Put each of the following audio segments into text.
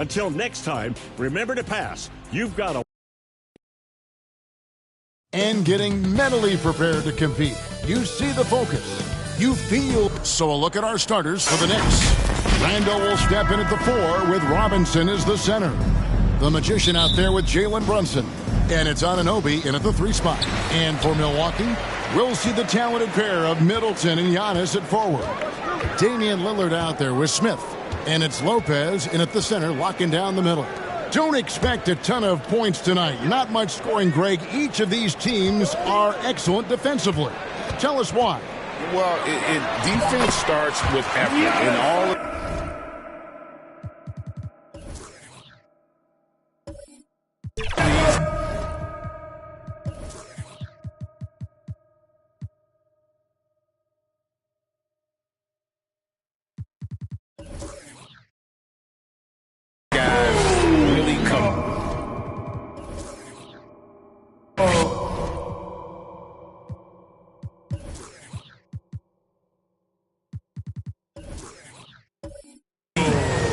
Until next time, remember to pass. You've got a... And getting mentally prepared to compete. You see the focus. You feel. So a look at our starters for the Knicks. Randall will step in at the 4 with Robinson as the center. The Magician out there with Jalen Brunson. And it's Anunoby in at the 3 spot. And for Milwaukee, we'll see the talented pair of Middleton and Giannis at forward. Damian Lillard out there with Smith. And it's Lopez in at the center, locking down the middle. Don't expect a ton of points tonight. Not much scoring, Greg. Each of these teams are excellent defensively. Tell us why. Well, defense starts with effort. And all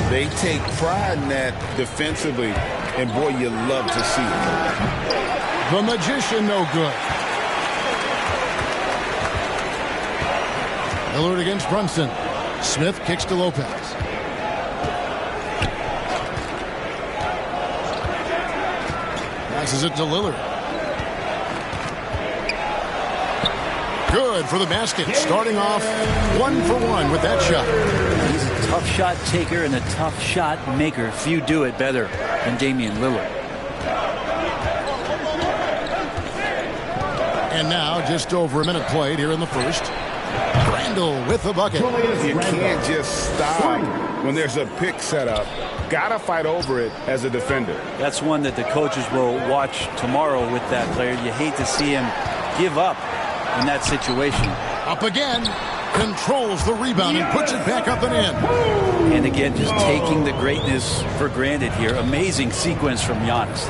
they take pride in that defensively, and boy, you love to see it. The Magician no good. Lillard against Brunson. Smith kicks to Lopez. Passes it to Lillard. Good for the basket. Starting off 1 for 1 with that shot. He's a tough shot taker and a tough shot maker. Few do it better than Damian Lillard. And now just over a minute played here in the first. Randall with the bucket. You can't just stop when there's a pick set up. Gotta fight over it as a defender. That's one that the coaches will watch tomorrow with that player. You hate to see him give up in that situation. Up again. Controls the rebound and puts it back up and in. And again, just taking the greatness for granted here. Amazing sequence from Giannis.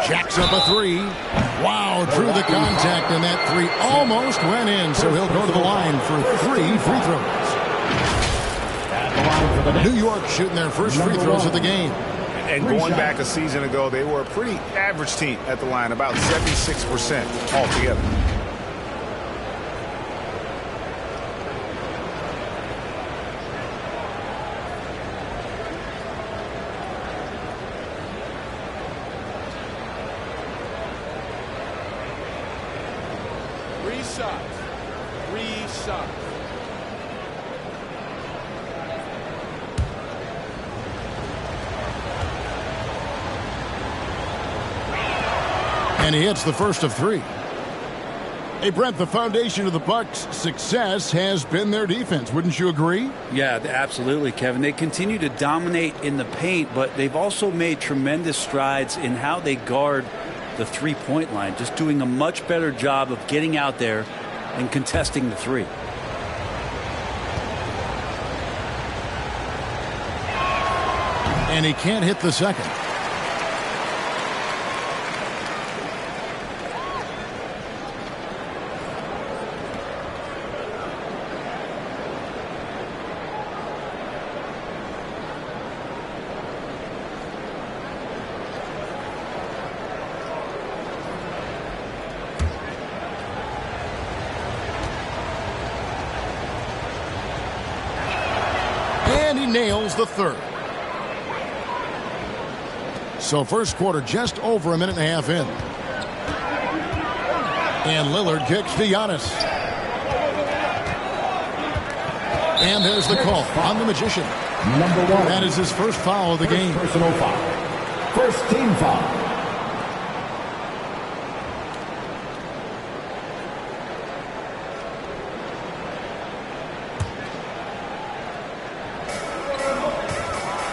Jacks up a 3. Wow, drew the contact, and that 3 almost went in, so he'll go to the line for 3 free throws. New York shooting their first free throws of the game. And going back a season ago, they were a pretty average team at the line, about 76% altogether. And he hits the first of 3. Hey, Brent, the foundation of the Bucks' success has been their defense. Wouldn't you agree? Yeah, absolutely, Kevin. They continue to dominate in the paint, but they've also made tremendous strides in how they guard the three-point line, just doing a much better job of getting out there and contesting the 3. And he can't hit the second. Nails the 3rd. So first quarter just over a minute and a half in. And Lillard kicks to Giannis. And there's the call on the Magician. Number 1. That is his first foul of the game. Personal foul. First team foul.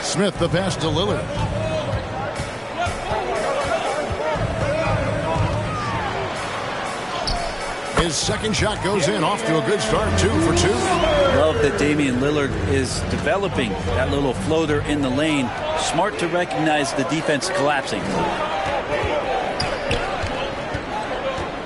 Smith the pass to Lillard. His second shot goes in, off to a good start, 2 for 2. Love that Damian Lillard is developing that little floater in the lane. Smart to recognize the defense collapsing.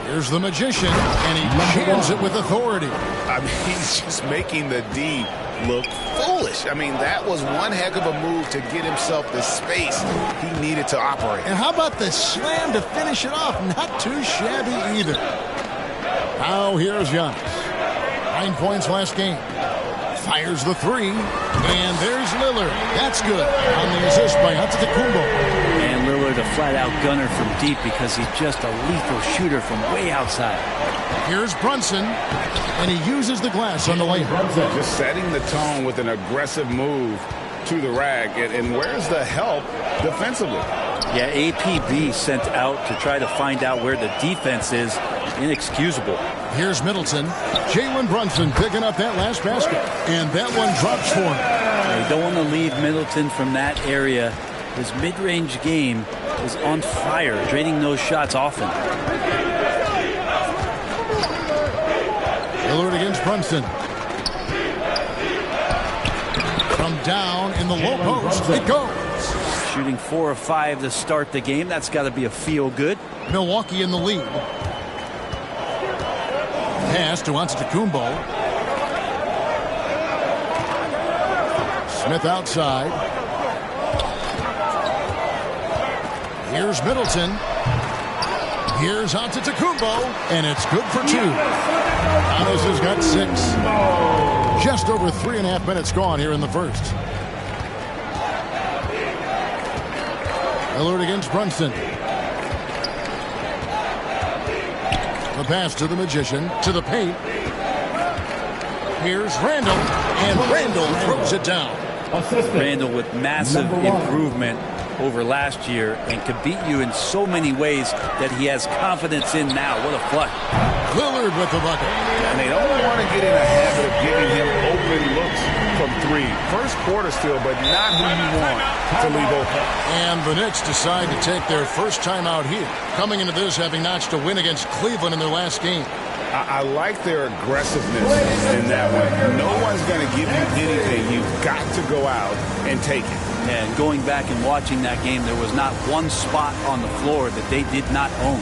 Here's the Magician, and he jams it with authority. I mean, he's just making the D look foolish. I mean, that was one heck of a move to get himself the space he needed to operate. And how about the slam to finish it off? Not too shabby either. Now here's Giannis. 9 points last game. Fires the three. And there's Lillard. That's good. On the assist by Antetokounmpo. And Lillard a flat-out gunner from deep because he's just a lethal shooter from way outside. Here's Brunson. And he uses the glass on the layup. Just setting the tone with an aggressive move to the rack. And where's the help defensively? Yeah, APB sent out to try to find out where the defense is. Inexcusable. Here's Middleton. Jalen Brunson picking up that last basket. And that one drops for him. You don't want to leave Middleton from that area. His mid-range game is on fire, draining those shots often. Lillard against Brunson. From down in the low post, it goes. Shooting 4 of 5 to start the game. That's got to be a feel-good. Milwaukee in the lead. Pass to Antetokounmpo. Smith outside. Here's Middleton. Here's Antetokounmpo. And it's good for 2. Giannis has got 6. Just over 3.5 minutes gone here in the first. Lillard against Brunson. The pass to the Magician, to the paint. Here's Randall, and Randall throws it down. Randall with massive improvement over last year and could beat you in so many ways that he has confidence in now. What a flush. Lillard with the bucket. And they don't want to get in a habit of giving him open looks from 3. First quarter still, but not who you want to leave open. And the Knicks decide to take their first time out here, coming into this having notched a win against Cleveland in their last game. I like their aggressiveness in that one. No one's going to give you anything. You've got to go out and take it. And going back and watching that game, there was not one spot on the floor that they did not own.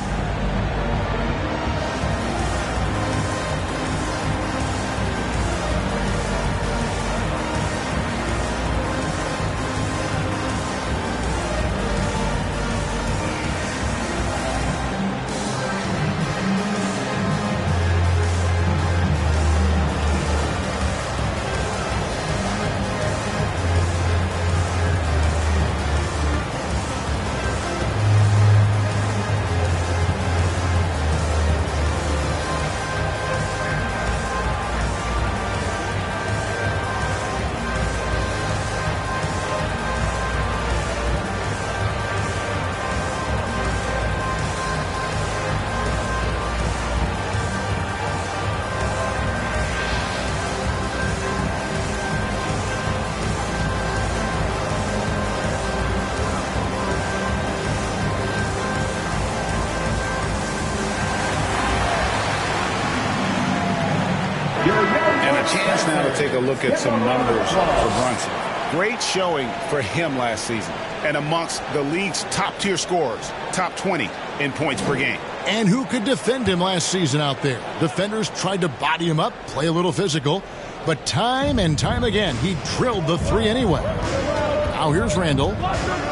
Chance now to take a look at some numbers for Brunson. Great showing for him last season and amongst the league's top-tier scorers, top 20 in points per game. And who could defend him last season out there? Defenders tried to body him up, play a little physical, but time and time again, he drilled the 3 anyway. Now here's Randall.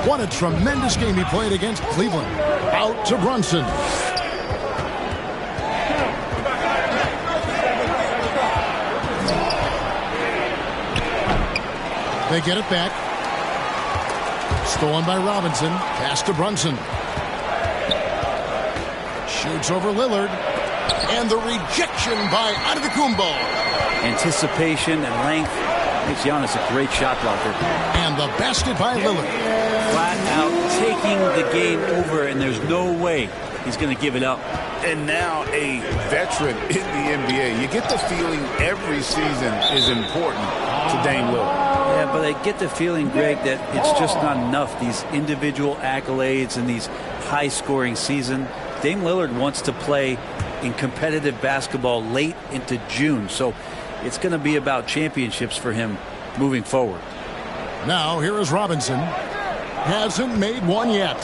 What a tremendous game he played against Cleveland. Out to Brunson. They get it back. Stolen by Robinson. Pass to Brunson. Shoots over Lillard. And the rejection by Antetokounmpo. Anticipation and length makes Giannis a great shot blocker. And the basket by Lillard. Flat out taking the game over, and there's no way he's going to give it up. And now a veteran in the NBA. You get the feeling every season is important to Dame Lillard. Yeah, but I get the feeling, Greg, that it's just not enough. These individual accolades and these high-scoring season. Dame Lillard wants to play in competitive basketball late into June. So it's going to be about championships for him moving forward. Now here is Robinson. Hasn't made one yet.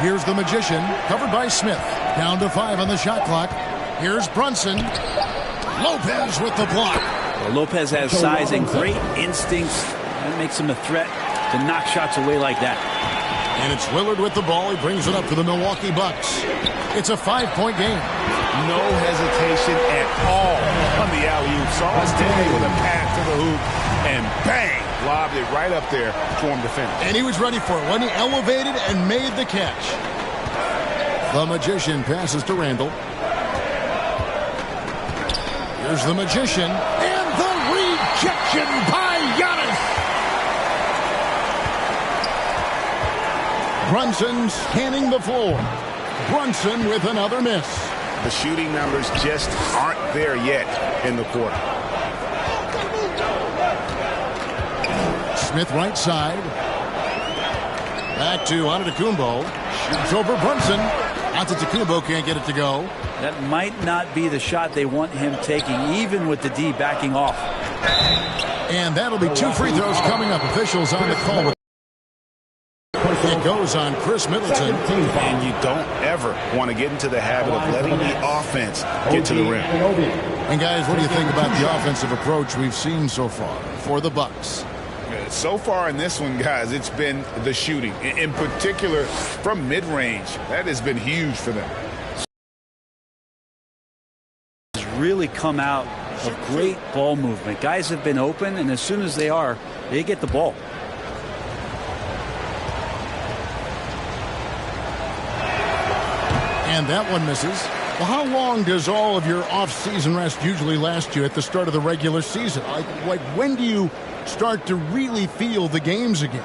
Here's the Magician, covered by Smith. Down to 5 on the shot clock. Here's Brunson. Lopez with the block. Well, Lopez has size and great instincts. That makes him a threat to knock shots away like that. And it's Lillard with the ball. He brings it up for the Milwaukee Bucks. It's a 5-point game. No hesitation at all on the alley-oop. Saw his teammate with a pass to the hoop, and bang, lobbed it right up there for him to finish. And he was ready for it when he elevated and made the catch. The Magician passes to Randall. Here's the Magician, and the rejection by Giannis. Brunson scanning the floor. Brunson with another miss. The shooting numbers just aren't there yet in the quarter. Smith right side. Back to Antetokounmpo. Shoots over Brunson. Antetokounmpo can't get it to go. That might not be the shot they want him taking, even with the D backing off. And that'll be 2 free throws coming up. Officials on the call. It goes on Chris Middleton. And you don't ever want to get into the habit of letting the offense get to the rim. And guys, what do you think about the offensive approach we've seen so far for the Bucks? So far in this one, guys, it's been the shooting. In particular, from mid-range. That has been huge for them. Has really come out of great ball movement. Guys have been open, and as soon as they are, they get the ball. And that one misses. Well, how long does all of your off-season rest usually last you at the start of the regular season? Like when do you start to really feel the games again?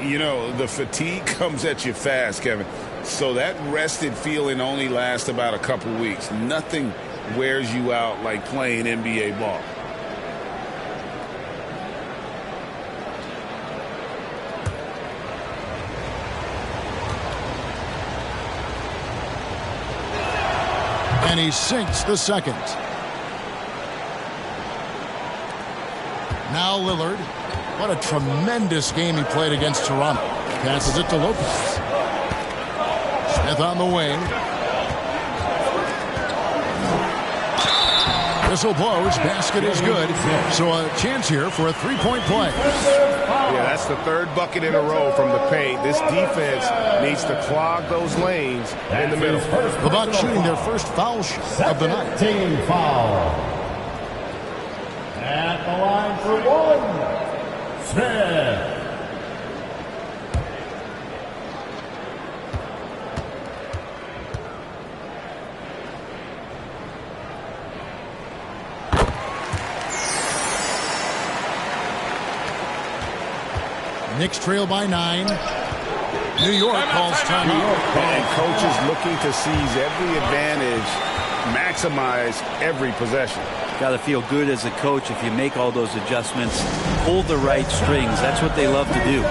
You know, the fatigue comes at you fast, Kevin. So that rested feeling only lasts about a couple weeks. Nothing wears you out like playing NBA ball. And he sinks the second. Now Lillard. What a tremendous game he played against Toronto. Passes it to Lopez. Smith on the wing. Whistle blows. Basket is good. So a chance here for a three-point play. Yeah, that's the third bucket in a row from the paint. This defense needs to clog those lanes in the middle. The Bucks shooting their first foul shot of the night. Team foul. At the line for one, Smith. Knicks trail by 9. New York calls timeout. And coaches looking to seize every advantage, maximize every possession. Got to feel good as a coach if you make all those adjustments, pull the right strings. That's what they love to do.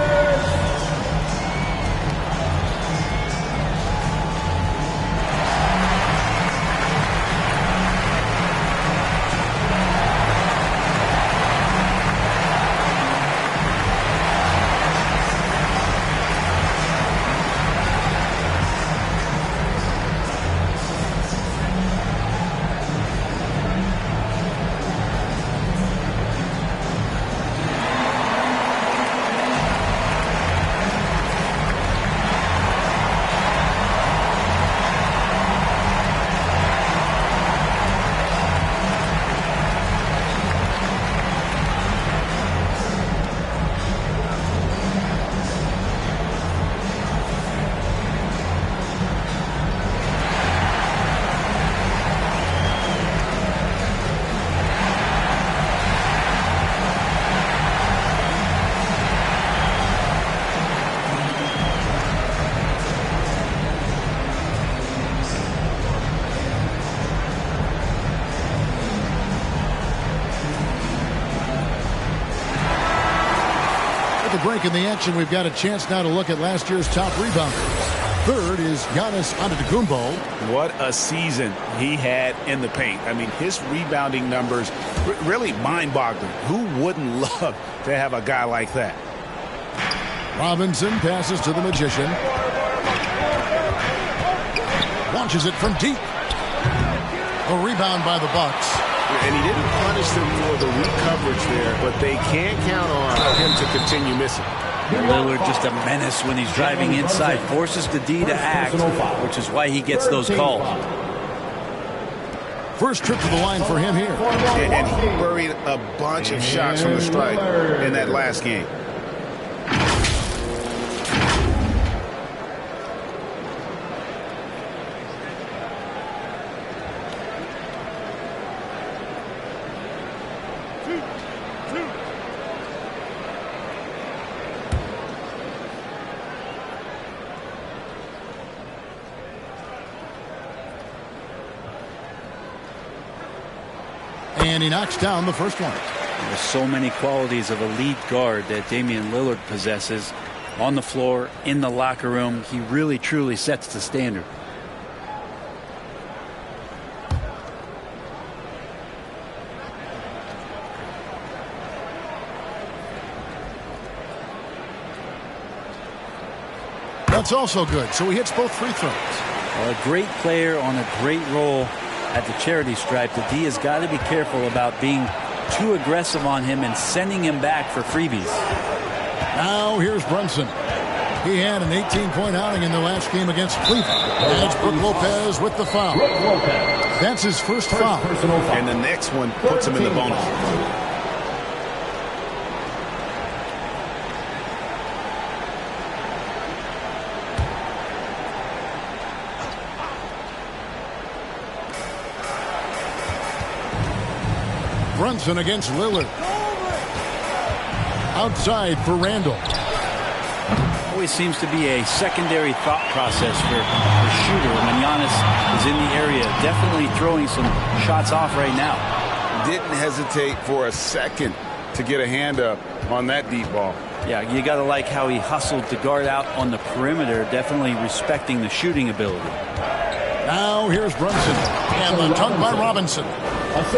Break in the action. We've got a chance now to look at last year's top rebounders. Third is Giannis Antetokounmpo. What a season he had in the paint. I mean, his rebounding numbers really mind-boggling. Who wouldn't love to have a guy like that? Robinson passes to the Magician. Launches it from deep. A rebound by the Bucks. And he didn't punish them for the weak coverage there, but they can't count on him to continue missing. Lillard just a menace when he's driving inside, forces the D to act, which is why he gets those calls. First trip to the line for him here. And he buried a bunch of shots from the stripe in that last game. And he knocks down the first one. There's so many qualities of a lead guard that Damian Lillard possesses on the floor, in the locker room. He really, truly sets the standard. That's also good. So he hits both free throws. Well, a great player on a great role at the charity stripe. The D has got to be careful about being too aggressive on him and sending him back for freebies. Now here's Brunson. He had an 18-point outing in the last game against Cleveland. That's Brook Lopez with the foul. That's his first foul. And the next one puts him in the bonus. Brunson against Lillard. Outside for Randall. Always seems to be a secondary thought process for the shooter when Giannis is in the area. Definitely throwing some shots off right now. Didn't hesitate for a second to get a hand up on that deep ball. Yeah, you got to like how he hustled the guard out on the perimeter, definitely respecting the shooting ability. Now here's Brunson. And the dunk by Robinson.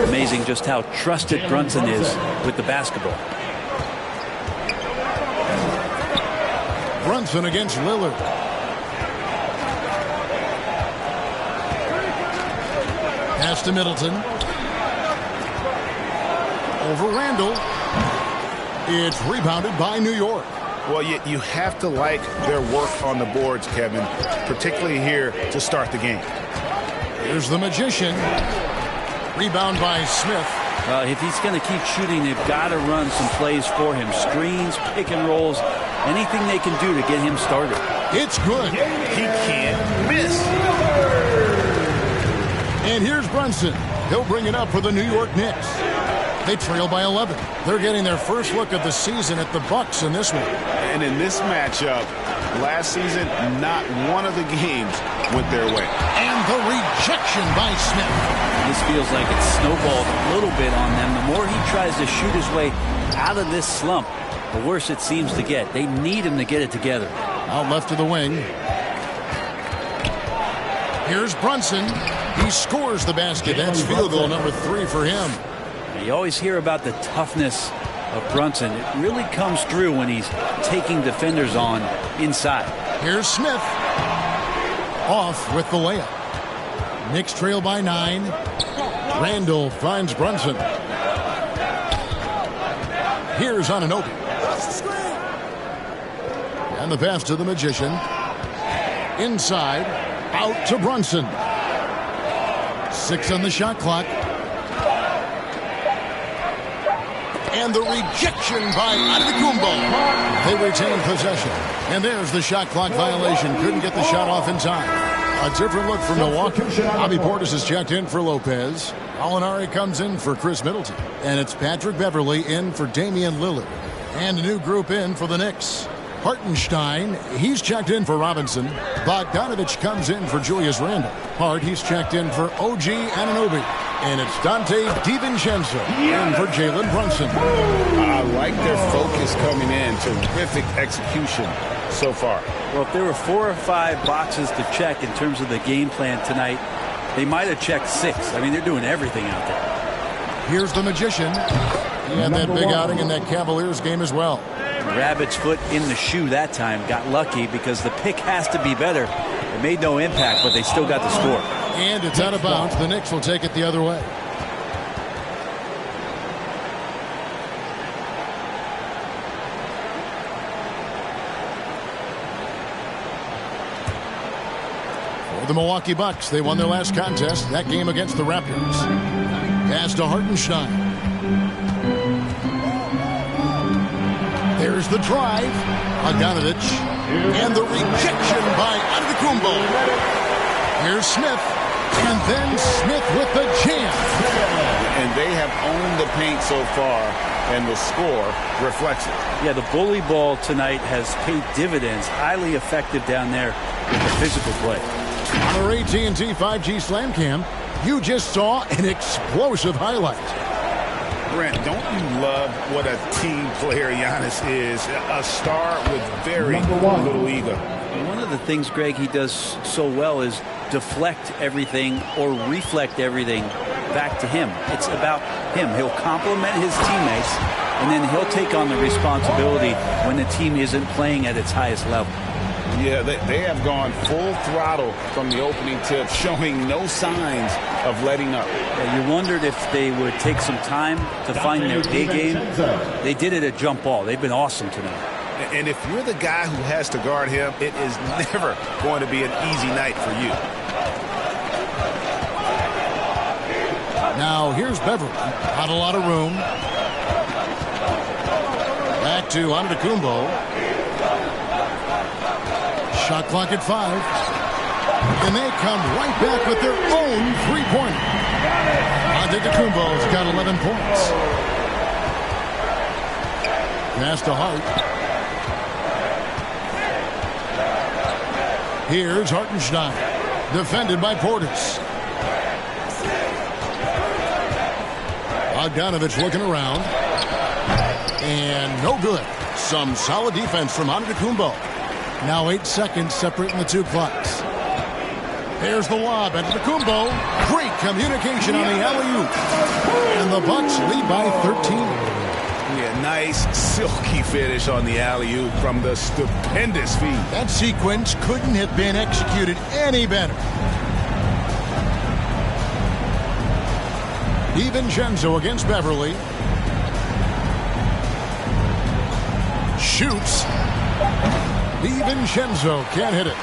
Amazing just how trusted Brunson is with the basketball. Brunson against Lillard. Pass to Middleton. Over Randall. It's rebounded by New York. Well, you have to like their work on the boards, Kevin, particularly here to start the game. Here's the Magician. Rebound by Smith. If he's going to keep shooting, they've got to run some plays for him. Screens, pick and rolls, anything they can do to get him started. It's good. He can't miss. And here's Brunson. He'll bring it up for the New York Knicks. They trail by 11. They're getting their first look of the season at the Bucks in this one. And in this matchup, last season, not one of the games went their way. And the rejection by Smith. This feels like it's snowballed a little bit on them. The more he tries to shoot his way out of this slump, the worse it seems to get. They need him to get it together. Out left to the wing. Here's Brunson. He scores the basket. That's field goal number 3 for him. You always hear about the toughness of Brunson. It really comes through when he's taking defenders on inside. Here's Smith. Off with the layup. Knicks trail by 9. Randall finds Brunson. Here's Anunoby. And the pass to the Magician. Inside. Out to Brunson. 6 on the shot clock. And the rejection by Antetokounmpo. They retain possession. And there's the shot clock violation. Couldn't get the shot off in time. A different look for Milwaukee. Bobby Portis has checked in for Lopez. Alinari comes in for Chris Middleton. And it's Patrick Beverley in for Damian Lillard. And a new group in for the Knicks. Hartenstein, he's checked in for Robinson. Bogdanovich comes in for Julius Randle. Hart, he's checked in for OG Anunoby. And it's Dante DiVincenzo in for Jalen Brunson. I like their focus coming in. Terrific execution so far. Well, if there were 4 or 5 boxes to check in terms of the game plan tonight, they might have checked 6. I mean, they're doing everything out there. Here's the Magician. He had that big outing in that Cavaliers game as well. Rabbit's foot in the shoe that time. Got lucky because the pick has to be better. It made no impact, but they still got the score. And it's out of bounds. The Knicks will take it the other way. The Milwaukee Bucks, they won their last contest, that game against the Raptors. Pass to Hartenstein. There's the drive. Bogdanovic. And the rejection by Antetokounmpo. Here's Smith. And then Smith with the jam. And they have owned the paint so far, and the score reflects it. Yeah, the bully ball tonight has paid dividends. Highly effective down there with the physical play. On our AT&T 5G Slam Cam, you just saw an explosive highlight. Brent, don't you love what a team player Giannis is? A star with very little ego. One of the things, Greg, he does so well is deflect everything or reflect everything back to him. It's about him. He'll compliment his teammates, and then he'll take on the responsibility when the team isn't playing at its highest level. Yeah, they have gone full throttle from the opening tip, showing no signs of letting up. Yeah, you wondered if they would take some time to find their A game. They did it at jump ball. They've been awesome tonight. And if you're the guy who has to guard him, it is never going to be an easy night for you. Now, here's Beverly. Not a lot of room. Back to Antetokounmpo. Shot clock at 5. And they come right back with their own three-pointer. Antetokounmpo's got 11 points. Pass to Hart. Here's Hartenstein. Defended by Portis. Bogdanovic looking around. And no good. Some solid defense from Antetokounmpo. Now 8 seconds separating the two clocks. There's the lob. Antetokounmpo. Great communication on the alley-oop. And the Bucks lead by 13. Yeah, nice silky finish on the alley-oop from the stupendous feed. That sequence couldn't have been executed any better. DiVincenzo against Beverly. Shoots. DiVincenzo can't hit it.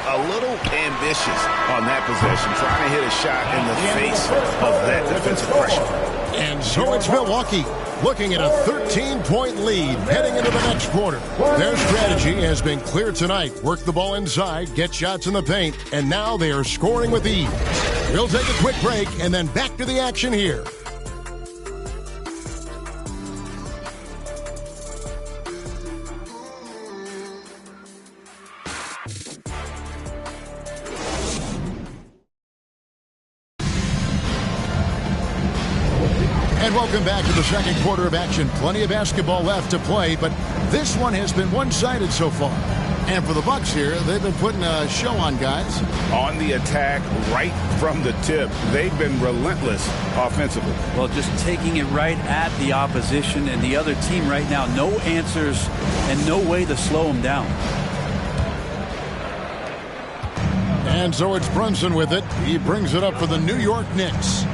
A little ambitious on that possession, trying to hit a shot in the face of that defensive pressure. And so it's Milwaukee looking at a 13-point lead heading into the next quarter. Their strategy has been clear tonight. Work the ball inside, get shots in the paint, and now they are scoring with ease. We'll take a quick break and then back to the action here. And welcome back to the second quarter of action. Plenty of basketball left to play, but this one has been one-sided so far. And for the Bucks here, they've been putting a show on, guys. On the attack right from the tip. They've been relentless offensively. Well, just taking it right at the opposition and the other team right now. No answers and no way to slow them down. And so it's Brunson with it. He brings it up for the New York Knicks.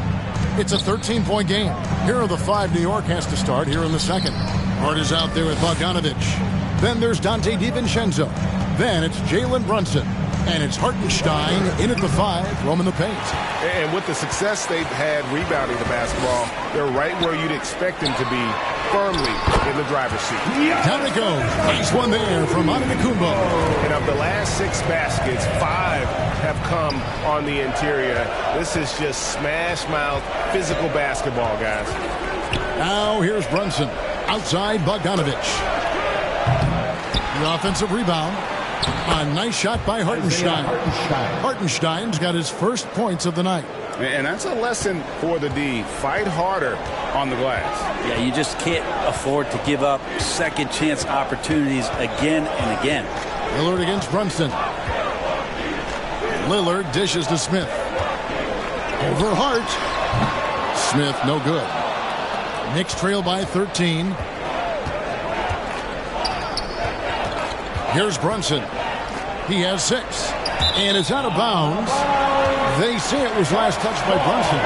It's a 13-point game. Here are the 5 New York has to start here in the second. Hart is out there with Bogdanovic. Then there's Donte DiVincenzo. Then it's Jalen Brunson. And it's Hartenstein in at the 5, roaming the paint. And with the success they've had rebounding the basketball, they're right where you'd expect them to be, firmly in the driver's seat. Down it goes. Nice one there from Antetokounmpo. And of the last 6 baskets, 5 have come on the interior. This is just smash-mouth, physical basketball, guys. Now here's Brunson. Outside Bogdanovic. The offensive rebound. A nice shot by Hartenstein. Hartenstein's got his first points of the night. And that's a lesson for the D. Fight harder on the glass. Yeah, you just can't afford to give up second chance opportunities again and again. Lillard against Brunson. Lillard dishes to Smith. Over Hart. Smith no good. Knicks trail by 13. Here's Brunson. He has 6. And it's out of bounds. They say it was last touched by Brunson.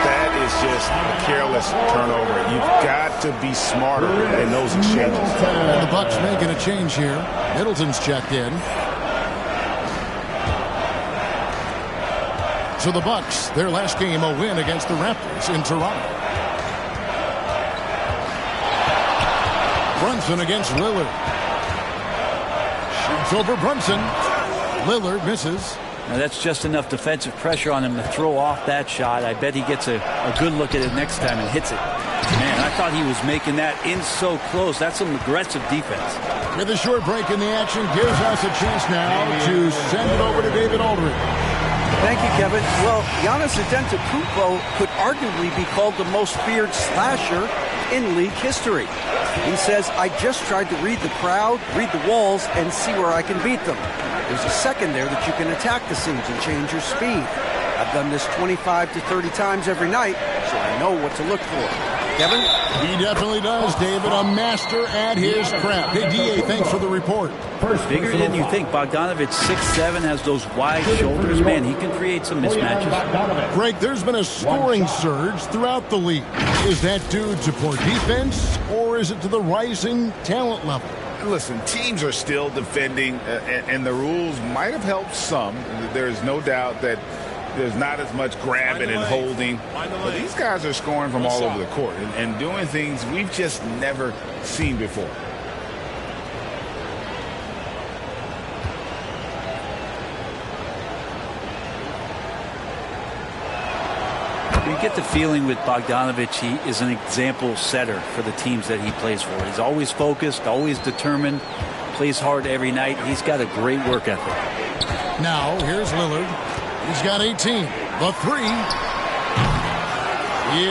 That is just a careless turnover. You've got to be smarter in those exchanges. And the Bucks making a change here. Middleton's checked in. So the Bucks, their last game, a win against the Raptors in Toronto. Brunson against Lillard. Shoots over Brunson. Lillard misses. Now that's just enough defensive pressure on him to throw off that shot. I bet he gets a good look at it next time and hits it. Man, I thought he was making that in so close. That's some aggressive defense. With a short break in the action, gives us a chance now to send it over to David Aldridge. Thank you, Kevin. Well, Giannis Antetokounmpo could arguably be called the most feared slasher in league history. He says, I just tried to read the crowd, read the walls, and see where I can beat them. There's a second there that you can attack the seams and change your speed. I've done this 25 to 30 times every night, so I know what to look for. Kevin? He definitely does, David. A master at his craft. Hey, D.A., thanks for the report. Bigger than you think. Bogdanovic, 6'7", has those wide shoulders. Man, he can create some mismatches. Greg, there's been a scoring surge throughout the league. Is that due to poor defense, or is it to the rising talent level? Listen, teams are still defending, and the rules might have helped some. There's no doubt that there's not as much grabbing and holding. But these guys are scoring from all over the court and doing things we've just never seen before. You get the feeling with Bogdanovic, he is an example setter for the teams that he plays for. He's always focused, always determined, plays hard every night. He's got a great work ethic. Now, here's Lillard. He's got 18. The three.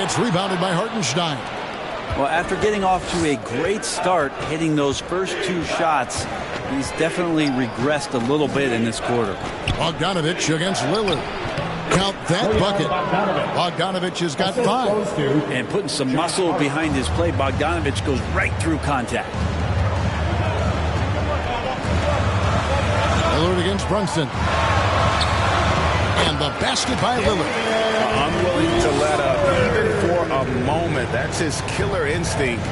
It's rebounded by Hartenstein. Well, after getting off to a great start, hitting those first two shots, he's definitely regressed a little bit in this quarter. Bogdanovic against Lillard. Count that bucket. Bogdanovic has got 5. And putting some muscle behind his play, Bogdanovic goes right through contact. Lillard against Brunson. And the basket by Lillard. Unwilling to let up even for a moment. That's his killer instinct,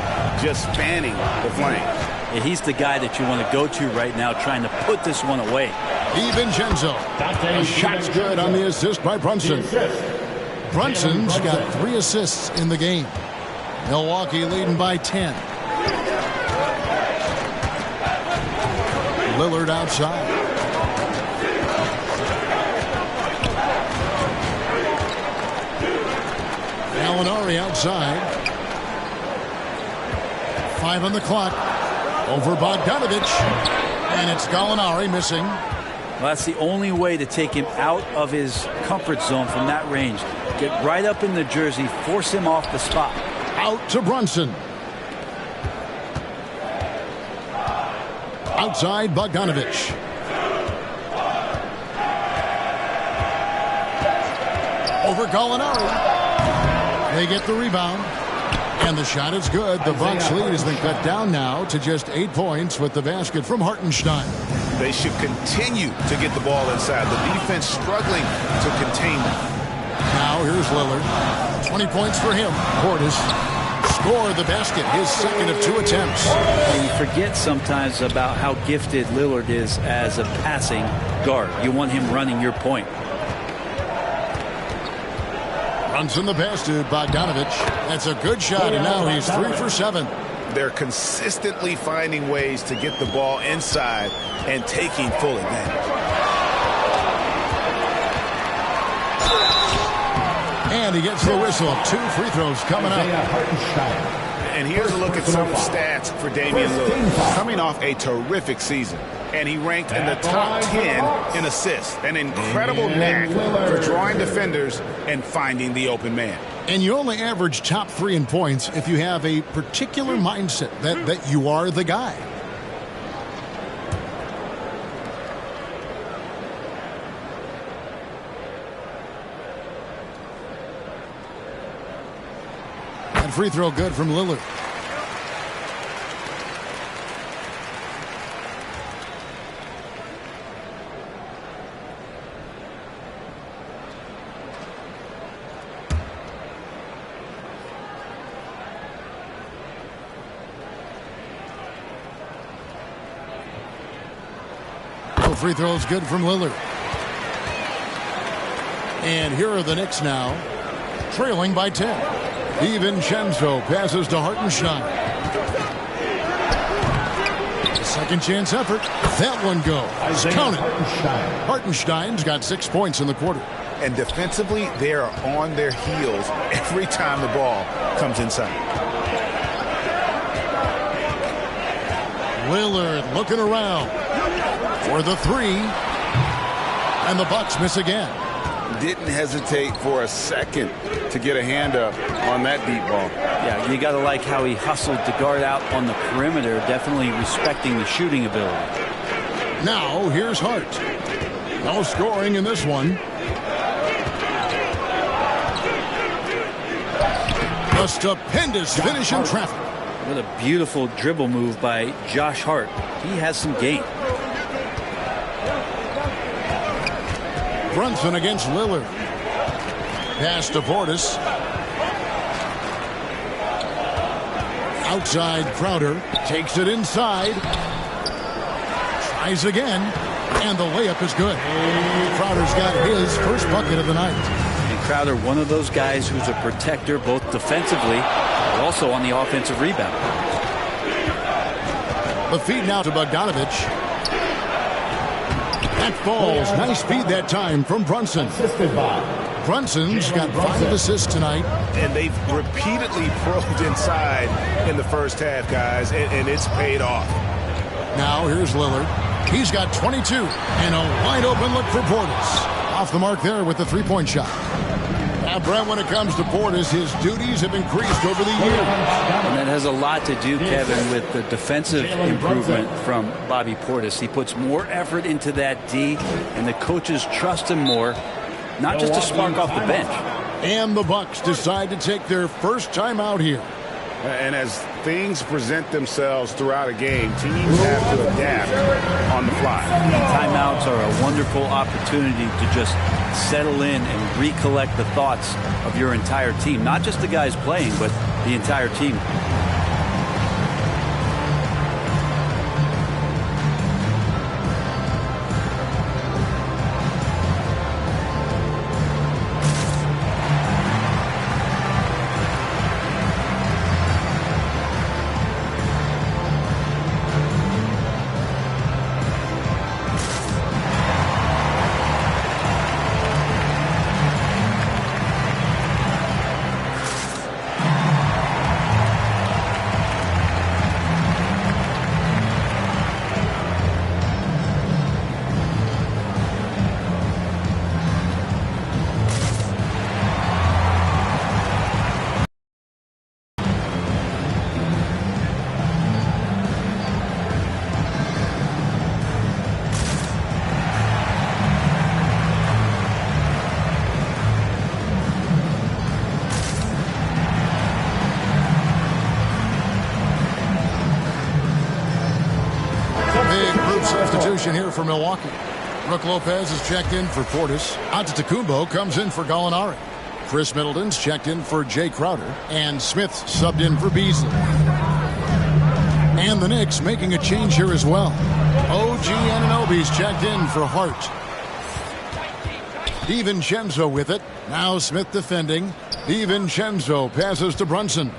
just fanning the flames. And he's the guy that you want to go to right now, trying to put this one away. DiVincenzo. The shot's good on the assist by Brunson. Brunson's got 3 assists in the game. Milwaukee leading by 10. Lillard outside. Gallinari outside. 5 on the clock. Over Bogdanovic. And it's Gallinari missing. Well, that's the only way to take him out of his comfort zone from that range. Get right up in the jersey, force him off the spot. Out to Brunson. Outside Bogdanovic. Over Gallinari. They get the rebound. And the shot is good. The Bucks lead has been cut down now to just 8 points with the basket from Hartenstein. They should continue to get the ball inside. The defense struggling to contain them. Now here's Lillard. 20 points for him. Portis scored the basket, his second of 2 attempts. And you forget sometimes about how gifted Lillard is as a passing guard. You want him running your point. Runs in the pass to Bogdanovic. That's a good shot, and now he's 3 for 7. They're consistently finding ways to get the ball inside and taking full advantage. And he gets the whistle. 2 free throws coming up. And here's a look at some stats for Damian Lillard. Coming off a terrific season. And he ranked in the top 10 in assists. An incredible knack for drawing defenders and finding the open man. And you only average top 3 in points if you have a particular mindset that you are the guy. That free throw good from Lillard. Free throw is good from Lillard. And here are the Knicks now, trailing by 10. DiVincenzo passes to Hartenstein. Second chance effort. That one goes. Count it. Hartenstein's got 6 points in the quarter. And defensively, they are on their heels every time the ball comes inside. Lillard looking around for the three. And the Bucks miss again. Didn't hesitate for a second to get a hand up on that deep ball. Yeah, you got to like how he hustled to guard out on the perimeter, definitely respecting the shooting ability. Now, here's Hart. No scoring in this one. A stupendous finish in traffic. What a beautiful dribble move by Josh Hart. He has some game. Brunson against Lillard. Pass to Portis. Outside Crowder. Takes it inside. Tries again. And the layup is good. Crowder's got his first bucket of the night. And Crowder, one of those guys who's a protector both defensively but also on the offensive rebound. The feed now to Bogdanovich. That falls. Nice feed that time from Brunson. Brunson's got 5 assists tonight. And they've repeatedly probed inside in the first half, guys, and it's paid off. Now here's Lillard. He's got 22 and a wide open look for Portis. Off the mark there with the three-point shot. Now, Brent, when it comes to Portis, his duties have increased over the years. And that has a lot to do, Kevin, with the defensive improvement from Bobby Portis. He puts more effort into that D, and the coaches trust him more, not just to spark off the bench. And the Bucks decide to take their first time out here. And as things present themselves throughout a game, teams have to adapt on the fly. Timeouts are a wonderful opportunity to just settle in and recollect the thoughts of your entire team. Not just the guys playing, but the entire team. Substitution here for Milwaukee. Brook Lopez is checked in for Portis. Antetokounmpo comes in for Gallinari. Chris Middleton's checked in for Jay Crowder. And Smith subbed in for Beasley. And the Knicks making a change here as well. OG Anunoby's checked in for Hart. DiVincenzo with it. Now Smith defending. DiVincenzo passes to Brunson.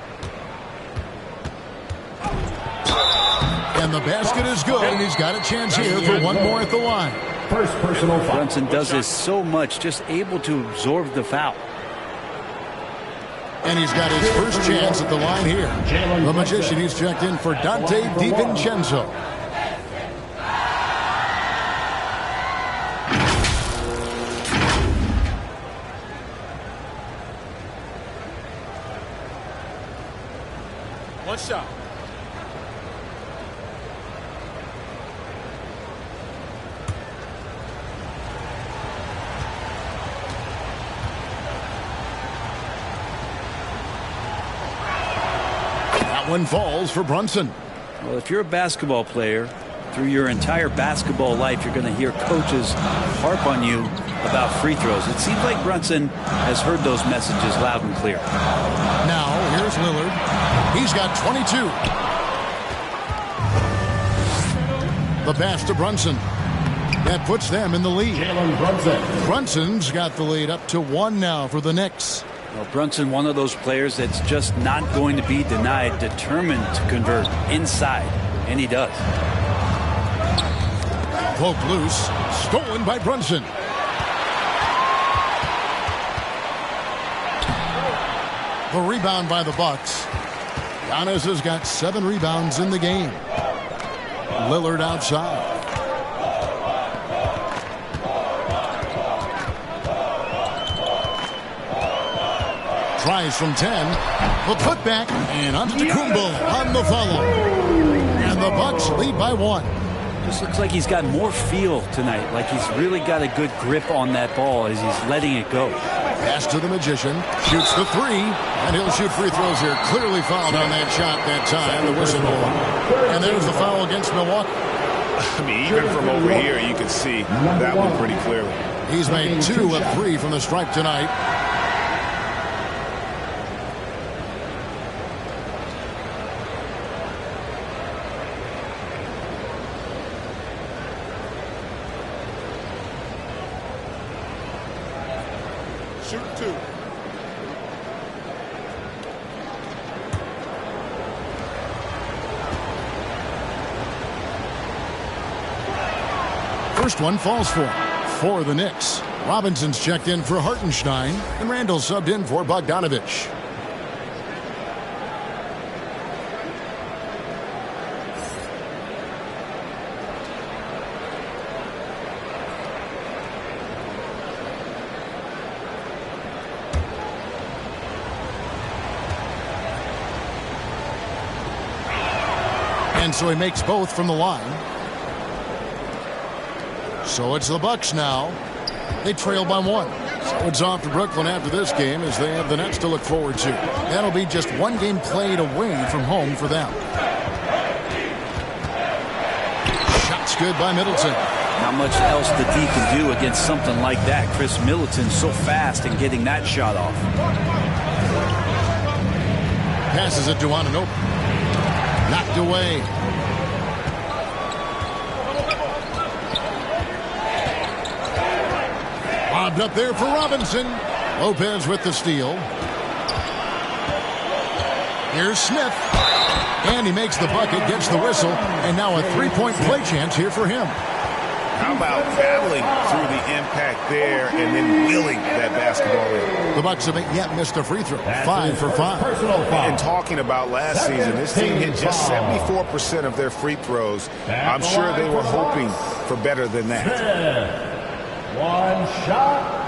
And the basket is good. He's got a chance here for one more at the line. First personal foul. Brunson does this so much, just able to absorb the foul. And he's got his first chance at the line here. The Magician, he's checked in for Dante DiVincenzo. One shot. One falls for Brunson. Well, if you're a basketball player, through your entire basketball life, you're going to hear coaches harp on you about free throws. It seems like Brunson has heard those messages loud and clear. Now, here's Lillard. He's got 22. The pass to Brunson. That puts them in the lead. Jalen Brunson. Brunson's got the lead up to 1 now for the Knicks. Well, Brunson, one of those players that's just not going to be denied, determined to convert inside, and he does. Poke loose, stolen by Brunson. The rebound by the Bucks. Giannis has got 7 rebounds in the game. Lillard outside. Tries from 10. The putback and Antetokounmpo on the follow. And the Bucks lead by 1. Just looks like he's got more feel tonight, like he's really got a good grip on that ball as he's letting it go. Pass to the Magician. Shoots the 3. And he'll shoot free throws here. Clearly fouled on that shot that time. The whistle blown. And there's the foul against Milwaukee. I mean, even from over here, you can see that one pretty clearly. He's made 2 of 3 from the stripe tonight. Shoot 2. First one falls for the Knicks. Robinson's checked in for Hartenstein, and Randall subbed in for Bogdanovich. And so he makes both from the line. So it's the Bucks now. They trail by 1. So it's off to Brooklyn after this game as they have the Nets to look forward to. That'll be just 1 game played away from home for them. Shots good by Middleton. Not much else the D can do against something like that. Chris Middleton so fast in getting that shot off. Passes it to Anunoby. Knocked away. Lobbed up there for Robinson. Lopez with the steal. Here's Smith. And he makes the bucket, gets the whistle, and now a 3-point play chance here for him. How about battling through the impact there and then wheeling that basketball in? The Bucks haven't yet missed a free throw. 5 for 5. Personal foul. And talking about last season, this team hit just 74% of their free throws. I'm sure they were hoping for better than that. 1 shot.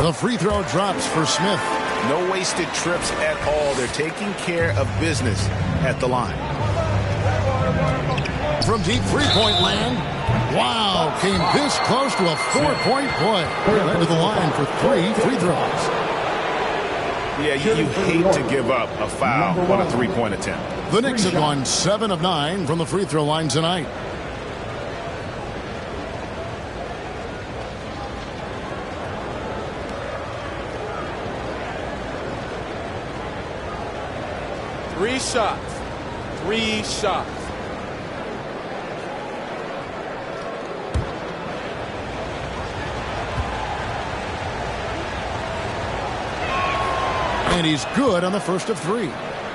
The free throw drops for Smith. No wasted trips at all. They're taking care of business at the line. From deep three-point land. Wow, came this close to a 4-point play. Led to the line for 3 free throws. Yeah, you hate to give up a foul on a 3-point attempt. The Knicks have gone 7 of 9 from the free throw line tonight. Three shots. And he's good on the first of 3.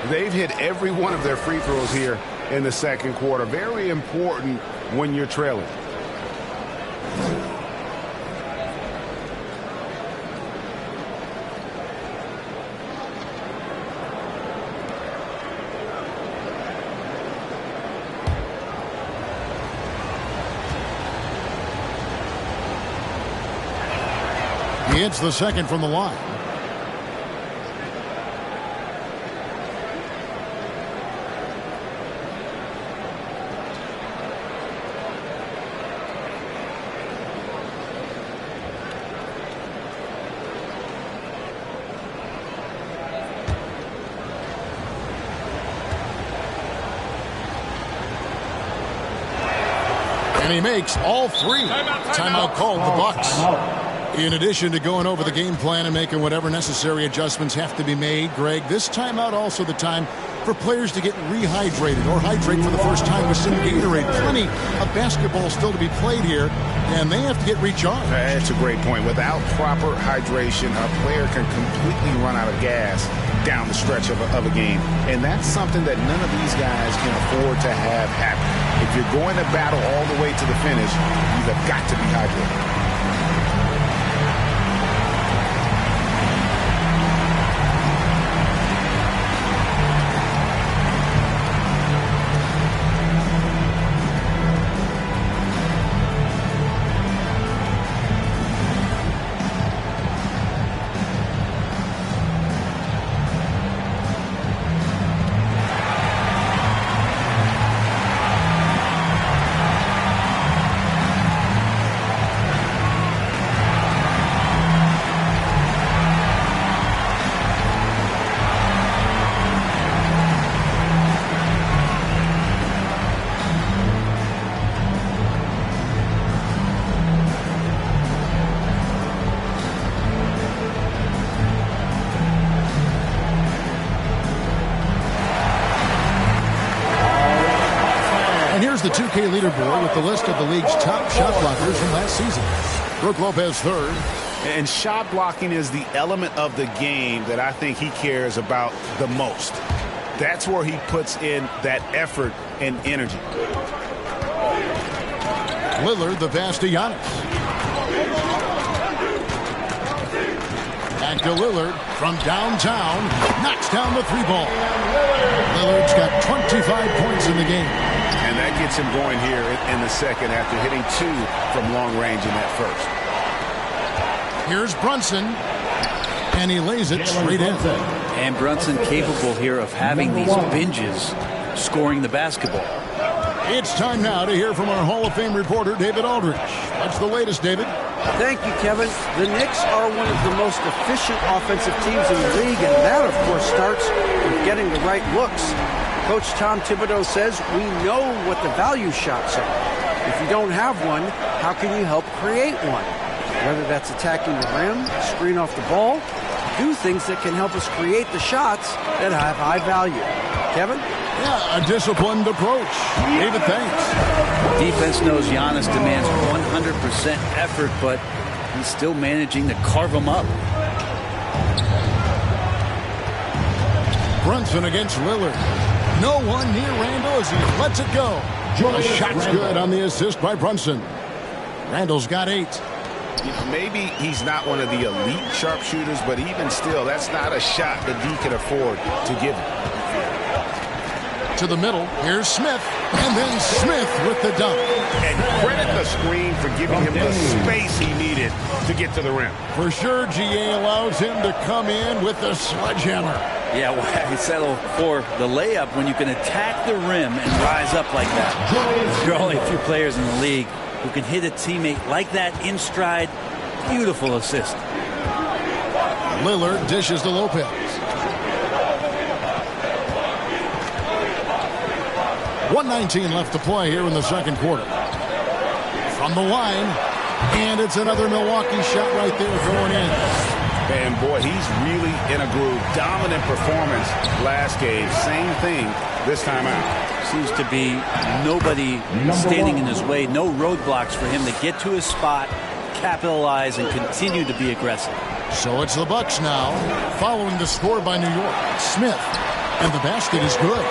They've hit every one of their free throws here in the second quarter. Very important when you're trailing. He hits the second from the line. And he makes all 3. Timeout called the Bucks. In addition to going over the game plan and making whatever necessary adjustments have to be made, Greg, this timeout also the time for players to get rehydrated or hydrate for the first time with some Gatorade. Plenty of basketball still to be played here, and they have to get recharged. That's a great point. Without proper hydration, a player can completely run out of gas down the stretch of a game. And that's something that none of these guys can afford to have happen. If you're going to battle all the way to the finish, you have got to be hydrated. The 2K leaderboard with the list of the league's top shot blockers from last season. Brook Lopez third. And shot blocking is the element of the game that I think he cares about the most. That's where he puts in that effort and energy. Lillard, the pass to Giannis. Back to Lillard from downtown. Knocks down the three ball. Lillard's got 25 points in the game. And that gets him going here in the second after hitting 2 from long range in that first. Here's Brunson. And he lays it straight in. And Brunson capable here of having these binges scoring the basketball. It's time now to hear from our Hall of Fame reporter, David Aldridge. What's the latest, David? Thank you, Kevin. The Knicks are one of the most efficient offensive teams in the league, and that, of course, starts with getting the right looks. Coach Tom Thibodeau says we know what the value shots are. If you don't have one, how can you help create one? Whether that's attacking the rim, screen off the ball, do things that can help us create the shots that have high value. Kevin? Yeah, a disciplined approach. David, thanks. Defense knows Giannis demands 100% effort, but he's still managing to carve them up. Brunson against Lillard. No one near Randall as he lets it go. The shot's good on the assist by Brunson. Randall's got 8. Maybe he's not one of the elite sharpshooters, but even still, that's not a shot that D can afford to give him. To the middle, here's Smith, and then Smith with the dunk. And credit the screen for giving him the space he needed to get to the rim. For sure, GA allows him to come in with the sledgehammer. Yeah, well, he settled for the layup when you can attack the rim and rise up like that. There are only a few players in the league who can hit a teammate like that in stride. Beautiful assist. Lillard dishes to Lopez. .119 left to play here in the second quarter. From the line, and it's another Milwaukee shot right there going in. And boy, he's really in a groove. Dominant performance last game. Same thing this time out. Seems to be nobody standing in his way. No roadblocks for him to get to his spot, capitalize, and continue to be aggressive. So it's the Bucks now, following the score by New York. Smith, and the basket is good.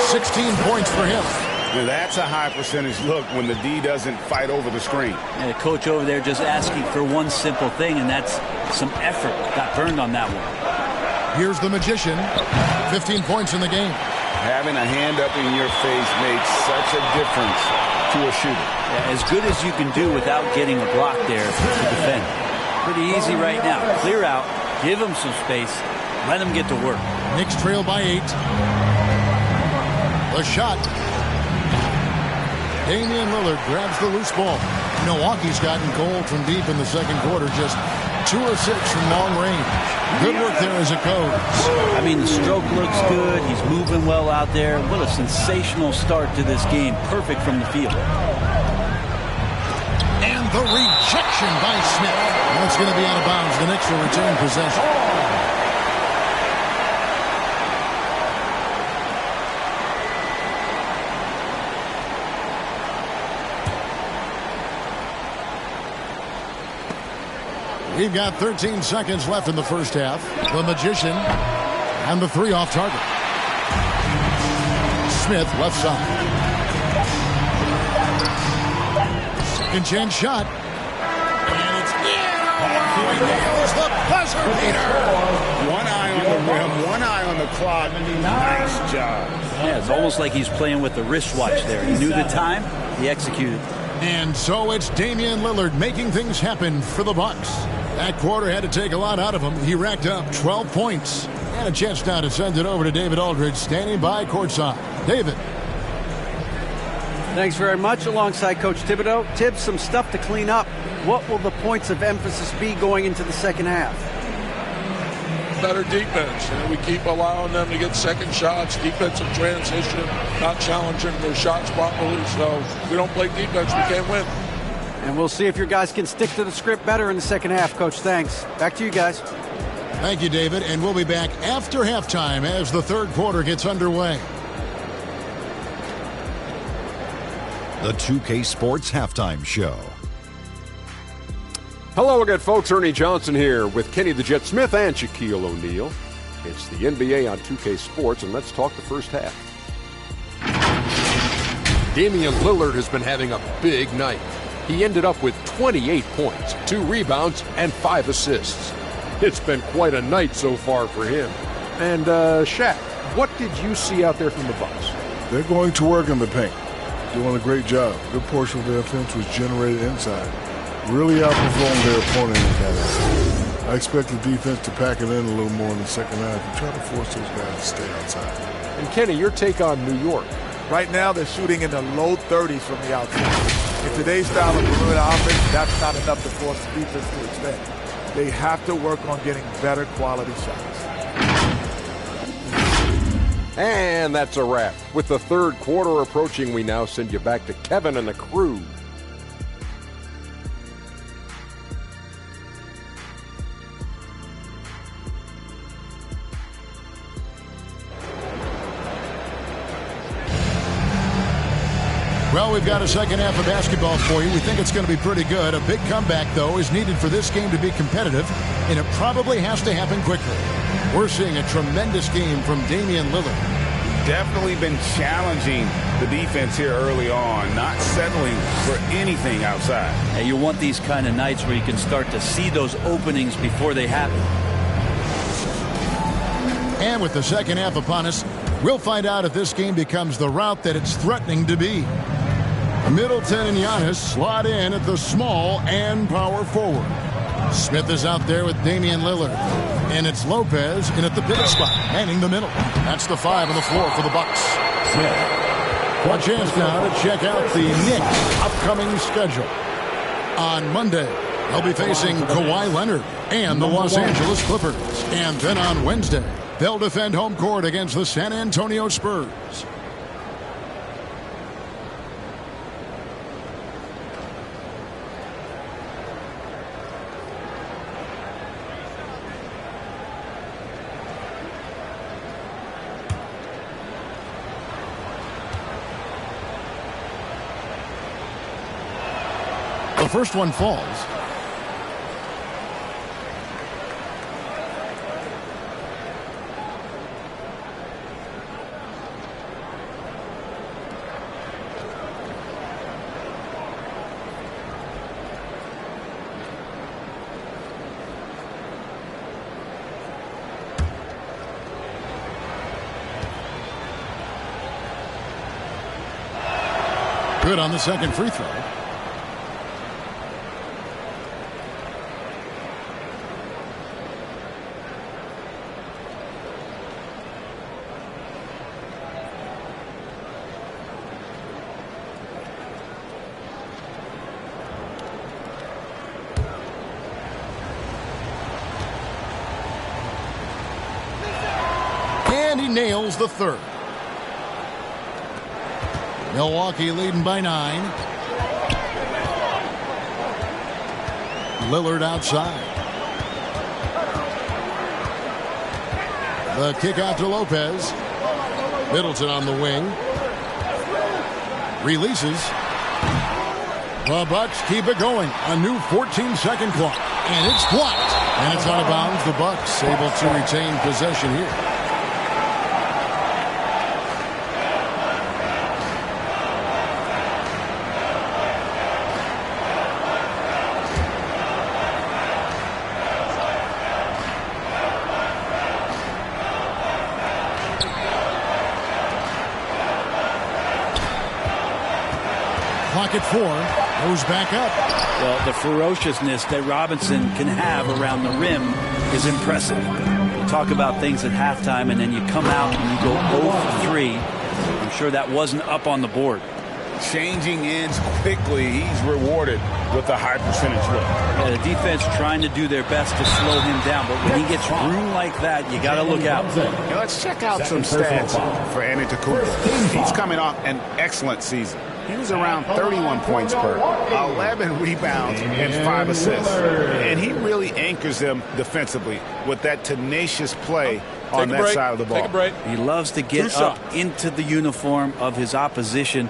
16 points for him. Now that's a high percentage look when the D doesn't fight over the screen. And the coach over there just asking for one simple thing, and that's some effort. Got burned on that one. Here's the Magician. 15 points in the game. Having a hand up in your face makes such a difference to a shooter. Yeah, as good as you can do without getting a block there to defend. Pretty easy right now. Clear out, give him some space, let him get to work. Knicks trail by 8. The shot. Damian Lillard grabs the loose ball. Milwaukee's gotten cold from deep in the second quarter. Just 2 of 6 from long range. Good work there as a coach. I mean, the stroke looks good. He's moving well out there. What a sensational start to this game. Perfect from the field. And the rejection by Smith. That's going to be out of bounds. The Knicks will retain possession. We've got 13 seconds left in the first half. The Magician and the three off target. Smith left side. Second chance shot. And it's in. Oh, he nails the buzzer beater. One eye on the rim, one eye on the clock. Nice job. Yeah, it's almost like he's playing with the wristwatch there. He knew the time, he executed. And so it's Damian Lillard making things happen for the Bucks. That quarter had to take a lot out of him. He racked up 12 points. And a chance now to send it over to David Aldridge, standing by courtside. David. Thanks very much. Alongside Coach Thibodeau. Tibbs, some stuff to clean up. What will the points of emphasis be going into the second half? Better defense. We keep allowing them to get second shots, defensive transition, not challenging their shots properly. So if we don't play defense, we can't win. And we'll see if your guys can stick to the script better in the second half, Coach. Thanks. Back to you guys. Thank you, David. And we'll be back after halftime as the third quarter gets underway. The 2K Sports Halftime Show. Hello again, folks. Ernie Johnson here with Kenny the Jet Smith and Shaquille O'Neal. It's the NBA on 2K Sports, and let's talk the first half. Damian Lillard has been having a big night. He ended up with 28 points, 2 rebounds, and 5 assists. It's been quite a night so far for him. And, Shaq, what did you see out there from the Bucks? They're going to work in the paint. Doing a great job. A good portion of their offense was generated inside. Really outperformed their opponent in that area. I expect the defense to pack it in a little more in the second half and try to force those guys to stay outside. And, Kenny, your take on New York? Right now, they're shooting in the low 30s from the outside. In today's style of perimeter offense, that's not enough to force the defense to extend. They have to work on getting better quality shots. And that's a wrap. With the third quarter approaching, we now send you back to Kevin and the crew. Well, we've got a second half of basketball for you. We think it's going to be pretty good. A big comeback, though, is needed for this game to be competitive, and it probably has to happen quickly. We're seeing a tremendous game from Damian Lillard. Definitely been challenging the defense here early on, not settling for anything outside. And you want these kind of nights where you can start to see those openings before they happen. And with the second half upon us, we'll find out if this game becomes the route that it's threatening to be. Middleton and Giannis slot in at the small and power forward. Smith is out there with Damian Lillard. And it's Lopez in at the pivot spot, manning the middle. That's the 5 on the floor for the Bucks. Smith. A chance now to check out the Knicks' upcoming schedule. On Monday, they'll be facing Kawhi Leonard and the Los Angeles Clippers. And then on Wednesday, they'll defend home court against the San Antonio Spurs. The first one falls. Good on the second free throw. And he nails the third. Milwaukee leading by 9. Lillard outside. The kick out to Lopez. Middleton on the wing. Releases. The Bucks keep it going. A new 14-second clock. And it's blocked. And it's out of bounds. The Bucks able to retain possession here. Clock at 4. Goes back up. Well, the ferociousness that Robinson can have around the rim is impressive. You talk about things at halftime, and then you come out and you go 0 for 3. I'm sure that wasn't up on the board. Changing ends quickly. He's rewarded with a high percentage look. Yeah, the defense trying to do their best to slow him down, but when he gets room like that, you got to look out. Now let's check out some stats for Antetokounmpo. He's coming off an excellent season. He was around 31 points per, 11 rebounds, and 5 assists. And he really anchors them defensively with that tenacious play on that side of the ball. Take a break. He loves to get up into the uniform of his opposition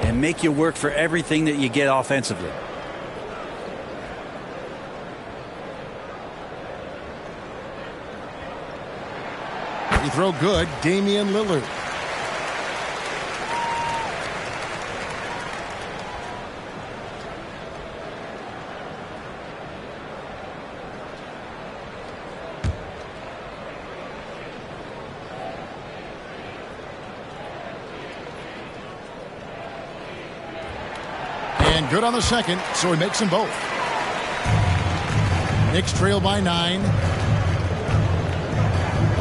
and make you work for everything that you get offensively. Free throw good. Damian Lillard. And good on the second, so he makes them both. Knicks trail by 9.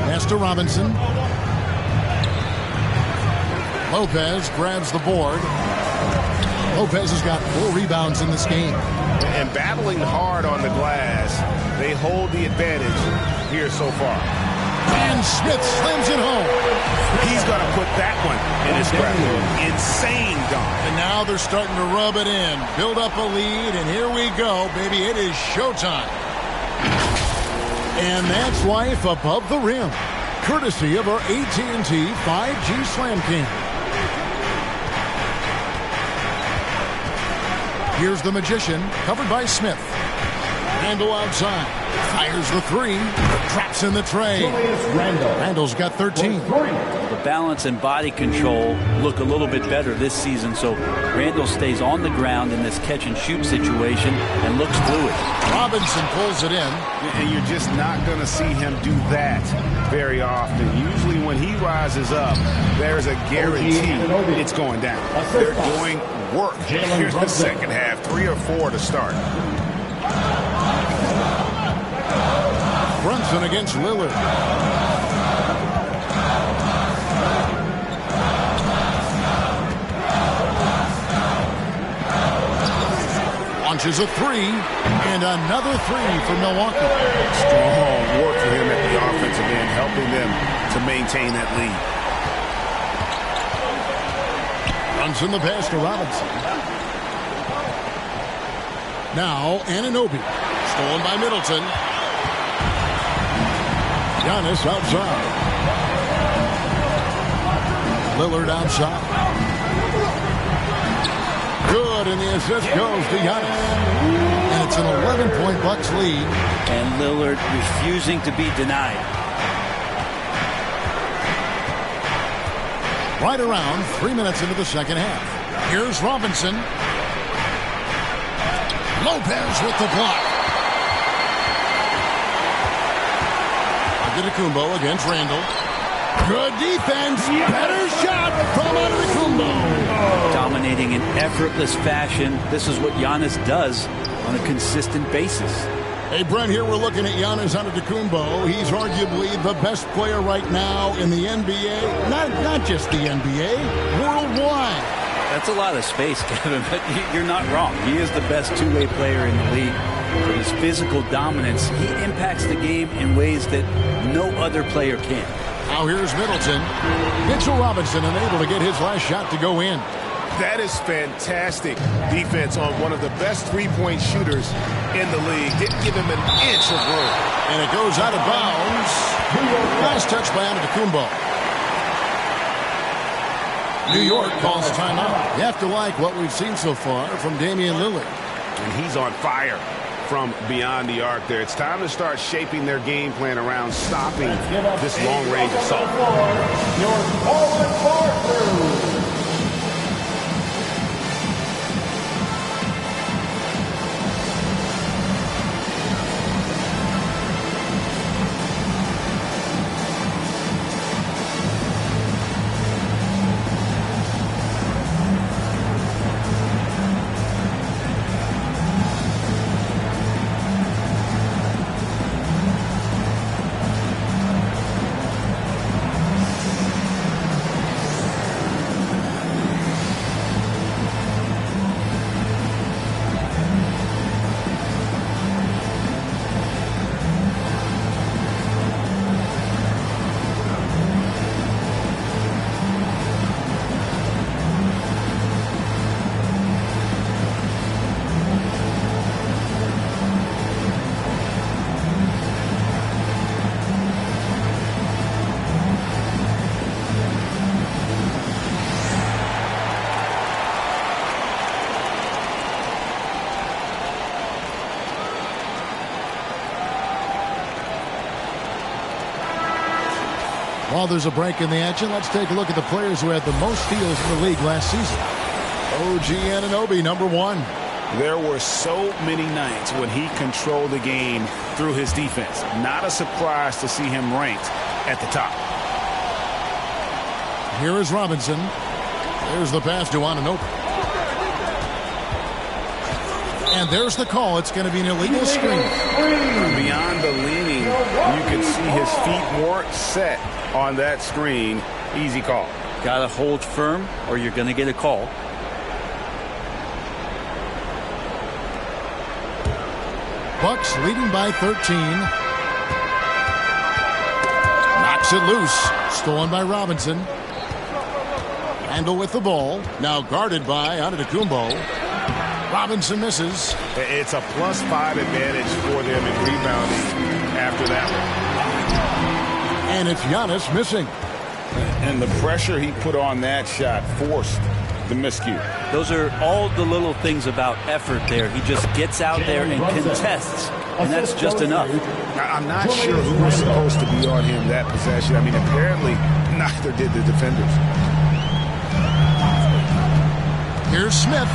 Pass to Robinson. Lopez grabs the board. Lopez has got 4 rebounds in this game. And battling hard on the glass, they hold the advantage here so far. And Smith slams it home. He's going to put that one in his grab. Insane dunk. And now they're starting to rub it in. Build up a lead, and here we go, baby. It is showtime. And that's life above the rim. Courtesy of our AT&T 5G Slam King. Here's the Magician, covered by Smith. Randall outside. Fires the 3. Traps in the tray. Randall's got 13. The balance and body control look a little bit better this season, so Randall stays on the ground in this catch-and-shoot situation and looks fluid. Robinson pulls it in. And you're just not going to see him do that very often. Usually when he rises up, there's a guarantee it's going down. They're doing work. Here's the second half, 3 or 4 to start. Brunson against Lillard. Launches a 3, and another 3 for Milwaukee. Strong work for him at the offensive end, helping them to maintain that lead. Brunson the pass to Robinson. Now Anunoby. Stolen by Middleton. Giannis outside. Lillard outside. Good, and the assist goes to Giannis. And it's an 11-point Bucks lead. And Lillard refusing to be denied. Right around 3 minutes into the second half. Here's Robinson. Lopez with the block. Antetokounmpo against Randall. Good defense. Better shot from Antetokounmpo. Dominating in effortless fashion. This is what Giannis does on a consistent basis. Hey, Brent, here we're looking at Giannis Antetokounmpo. He's arguably the best player right now in the NBA. Not just the NBA, worldwide. That's a lot of space, Kevin, but you're not wrong. He is the best two-way player in the league. For his physical dominance, he impacts the game in ways that no other player can. Now here's Middleton. Mitchell Robinson unable to get his last shot to go in. That is fantastic defense on one of the best three-point shooters in the league. Didn't give him an inch of room. And it goes out of bounds. Last touch by Antetokounmpo. New York calls a timeout. You have to like what we've seen so far from Damian Lillard. And he's on fire from beyond the arc there. It's time to start shaping their game plan around stopping this long-range assault. While there's a break in the action, let's take a look at the players who had the most steals in the league last season. OG Anunoby, number 1. There were so many nights when he controlled the game through his defense. Not a surprise to see him ranked at the top. Here is Robinson. There's the pass to Anunoby. And there's the call. It's going to be an illegal screen. Beyond the leaning, you can see his feet weren't set on that screen. Easy call. Got to hold firm or you're going to get a call. Bucks leading by 13. Knocks it loose. Stolen by Robinson. Randle with the ball. Now guarded by Antetokounmpo. Robinson misses. It's a +5 advantage for them in rebounding after that one. And it's Giannis missing. And the pressure he put on that shot forced the miscue. Those are all the little things about effort there. He just gets out there and contests, and that's just enough. I'm not sure who was supposed to be on him that possession. I mean, apparently neither did the defenders. Here's Smith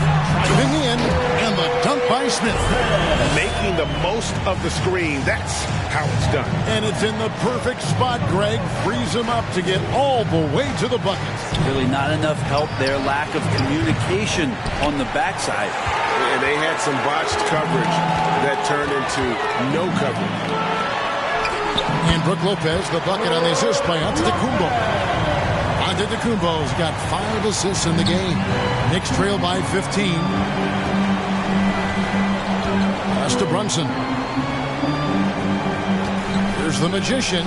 driving in, and the dunk by Smith. Making the most of the screen. That's how it's done. And it's in the perfect spot. Greg frees him up to get all the way to the bucket. Really not enough help there. Lack of communication on the backside. And they had some botched coverage that turned into no coverage. And Brook Lopez, the bucket on the assist by Antetokounmpo. Antetokounmpo's got 5 assists in the game. Knicks trail by 15. Pass to Brunson. Here's the Magician.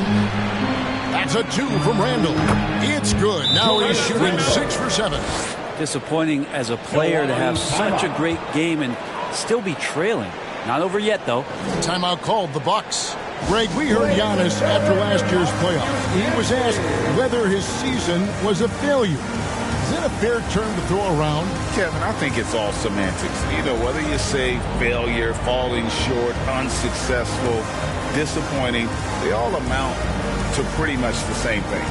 That's a 2 from Randle. It's good. Now he's shooting 6 for 7. Disappointing as a player to have such a great game and still be trailing. Not over yet, though. Timeout called the Bucks. Greg, we heard Giannis after last year's playoff. He was asked whether his season was a failure. Is that a fair term to throw around? Kevin, I think it's all semantics. You know, whether you say failure, falling short, unsuccessful, disappointing, they all amount to pretty much the same thing.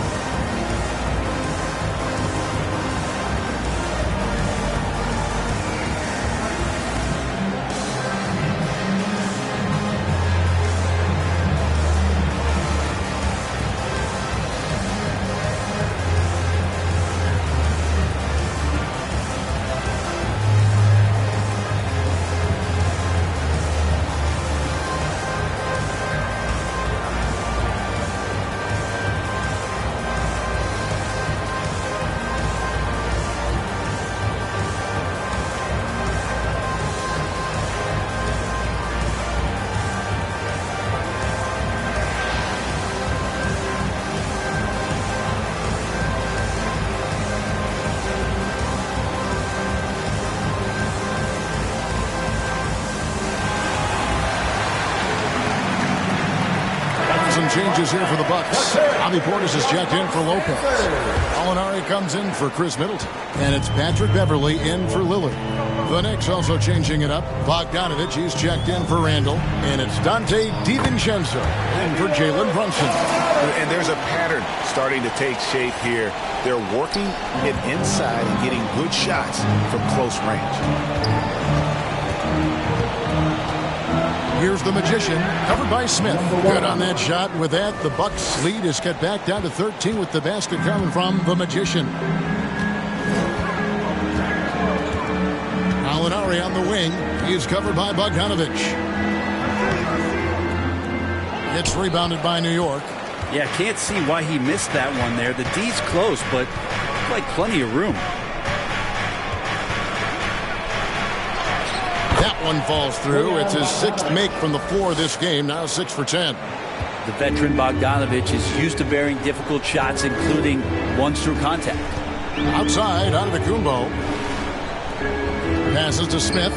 some changes here for the Bucks. Bobby Portis is checked in for Lopez. Gallinari comes in for Chris Middleton. And it's Patrick Beverley in for Lillard. The Knicks also changing it up. Bogdanovich, he's checked in for Randall. And it's Dante DiVincenzo in for Jalen Brunson. And there's a pattern starting to take shape here. They're working it inside and getting good shots from close range. Here's the Magician, covered by Smith. Good on that shot. With that, the Bucks lead is cut back down to 13 with the basket coming from the Magician. Gallinari on the wing. He's covered by Bogdanovich. It's rebounded by New York. Yeah, can't see why he missed that one there. The D's close, but like plenty of room. That one falls through. It's his 6th make from the floor this game. Now 6 for 10. The veteran Bogdanovich is used to bearing difficult shots, including ones through contact. Outside, Antetokounmpo. Passes to Smith.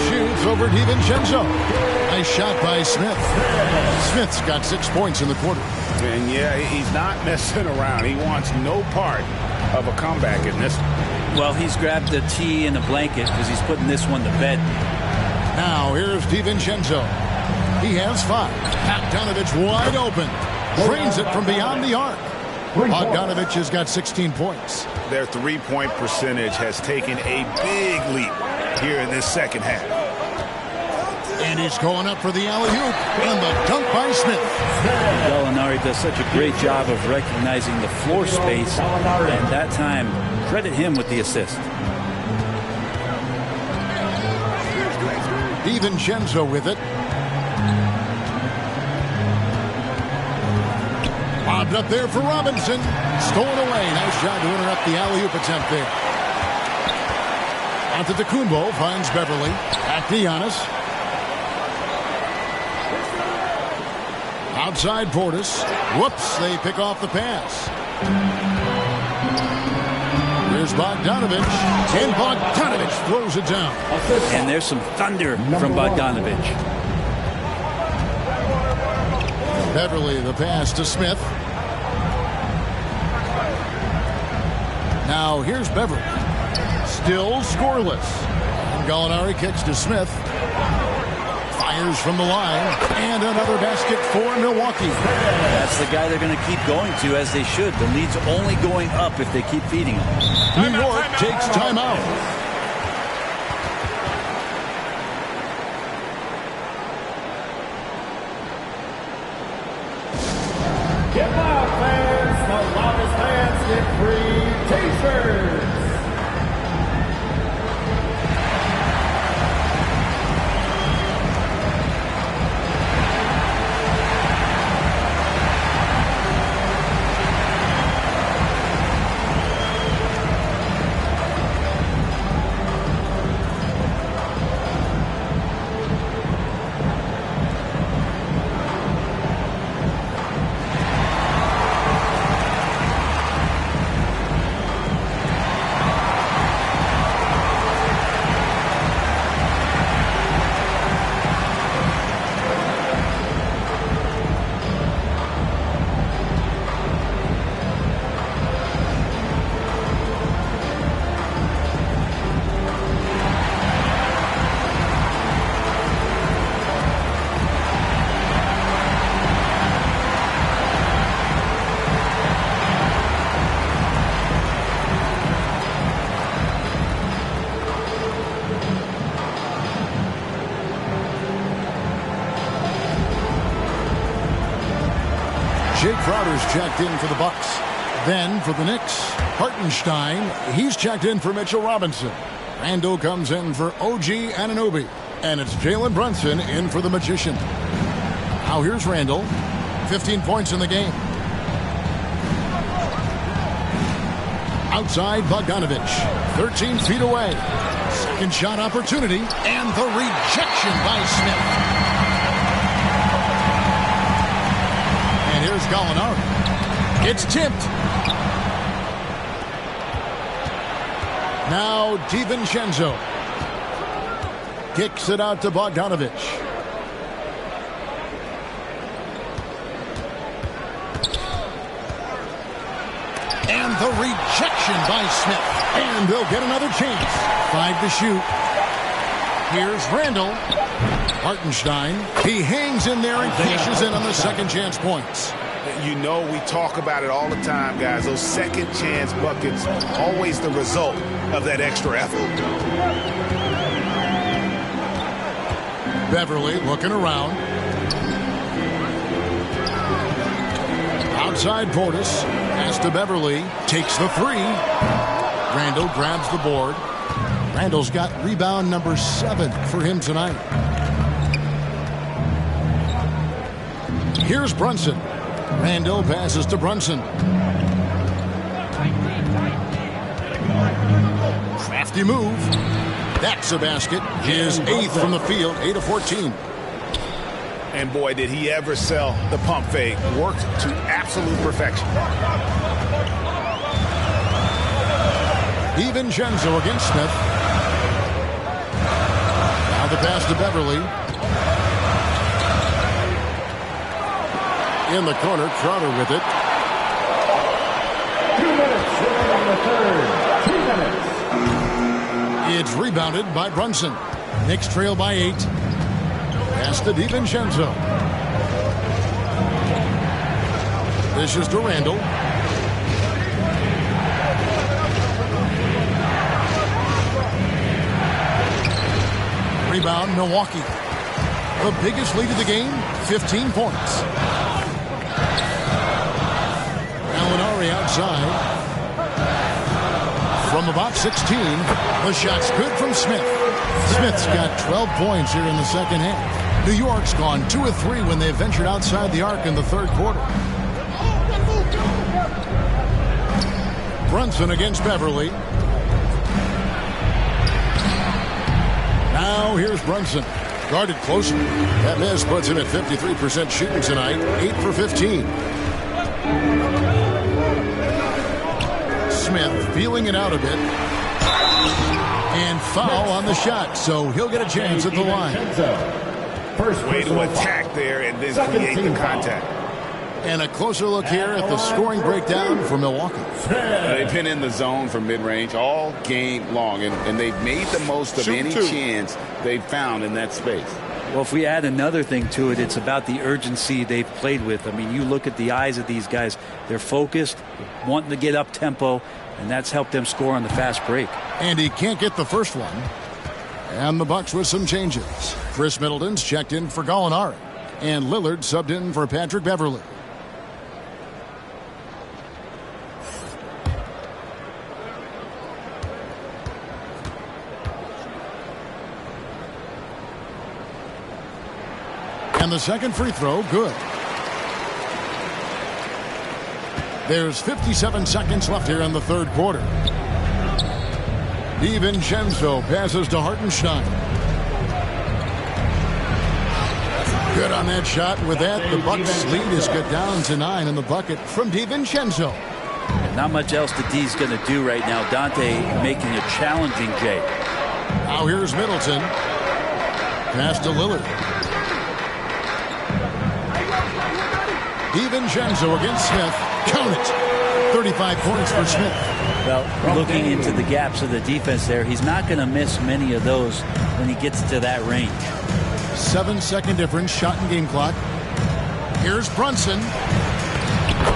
Shoots over DiVincenzo. Nice shot by Smith. Smith's got 6 points in the quarter. And yeah, he's not messing around. He wants no part of a comeback in this one. Well, he's grabbed a tee and a blanket because he's putting this one to bed. Now here's DiVincenzo. He has 5. Bogdanovich wide open. Drains it from beyond the arc. Bogdanovich has got 16 points. Their three-point percentage has taken a big leap here in this second half. And he's going up for the alley-oop. And the dunk by Smith. Gallinari does such a great job of recognizing the floor space. And that time, credit him with the assist. DiVincenzo with it. Lobbed up there for Robinson. Stolen away. Nice job to interrupt the alley-oop attempt there. Antetokounmpo finds Beverley. Back to Giannis. Outside Portis. Whoops, they pick off the pass. Here's Bogdanovich. And Bogdanovich throws it down. And there's some thunder from Bogdanovich. Beverley, the pass to Smith. Now here's Beverley. Still scoreless. And Gallinari kicks to Smith. Fires from the line. And another basket for Milwaukee. That's the guy they're going to keep going to, as they should. The lead's only going up if they keep feeding him. New York takes timeout. Get loud, fans. The loudest fans get free t-shirts. Jake Crowder's checked in for the Bucks. Then for the Knicks, Hartenstein, he's checked in for Mitchell Robinson. Randall comes in for OG Anunoby. And it's Jalen Brunson in for the Magician. Now here's Randall. 15 points in the game. Outside Bogdanovich. 13 feet away. Second shot opportunity. And the rejection by Smith. And here's Gallinari. It's tipped. Now DiVincenzo. Kicks it out to Bogdanovich. And the rejection by Smith. And they'll get another chance. 5 to shoot. Here's Randall. Hartenstein. He hangs in there and cashes in on the second chance points. You know, we talk about it all the time, guys. Those second chance buckets, always the result of that extra effort. Beverly looking around. Outside Portis. Pass to Beverly. Takes the three. Randall grabs the board. Randall's got rebound number 7 for him tonight. Here's Brunson. Randall passes to Brunson. Crafty move. That's a basket. His 8th from the field, 8 of 14. And boy, did he ever sell the pump fake. Worked to absolute perfection. DiVincenzo against Smith. Now the pass to Beverly. In the corner, Crowder with it. 2 minutes remaining in the third. 2 minutes. It's rebounded by Brunson. Knicks trail by 8. Pass to DiVincenzo. This is to Randall. Rebound, Milwaukee. The biggest lead of the game, 15 points. Gallinari outside. From about 16, the shot's good from Smith. Smith's got 12 points here in the second half. New York's gone 2 of 3 when they ventured outside the arc in the third quarter. Brunson against Beverly. Now here's Brunson. Guarded closer. That miss puts him at 53% shooting tonight. 8 for 15. Smith feeling it out a bit. And foul on the shot, so he'll get a chance at the line. First way to attack there and then create the contact. And a closer look here at the scoring breakdown for Milwaukee. They've been in the zone from mid-range all game long, and they've made the most of any chance they've found in that space. Well, if we add another thing to it, it's about the urgency they've played with. I mean, you look at the eyes of these guys. They're focused, wanting to get up tempo, and that's helped them score on the fast break. And he can't get the first one. And the Bucks with some changes. Chris Middleton's checked in for Gallinari. And Lillard subbed in for Patrick Beverly. And the second free throw, good. There's 57 seconds left here in the third quarter. DiVincenzo passes to Hartenstein. Good on that shot. With that, the Bucks' lead is cut down to 9 in the bucket from DiVincenzo. Not much else that D's going to do right now. Dante making it challenging, Jay. Now here's Middleton. Pass to Lillard. DiVincenzo against Smith. Count it. 35 points for Smith. Well, looking into the gaps of the defense there, he's not going to miss many of those when he gets to that range. 7-second difference, shot and game clock. Here's Brunson.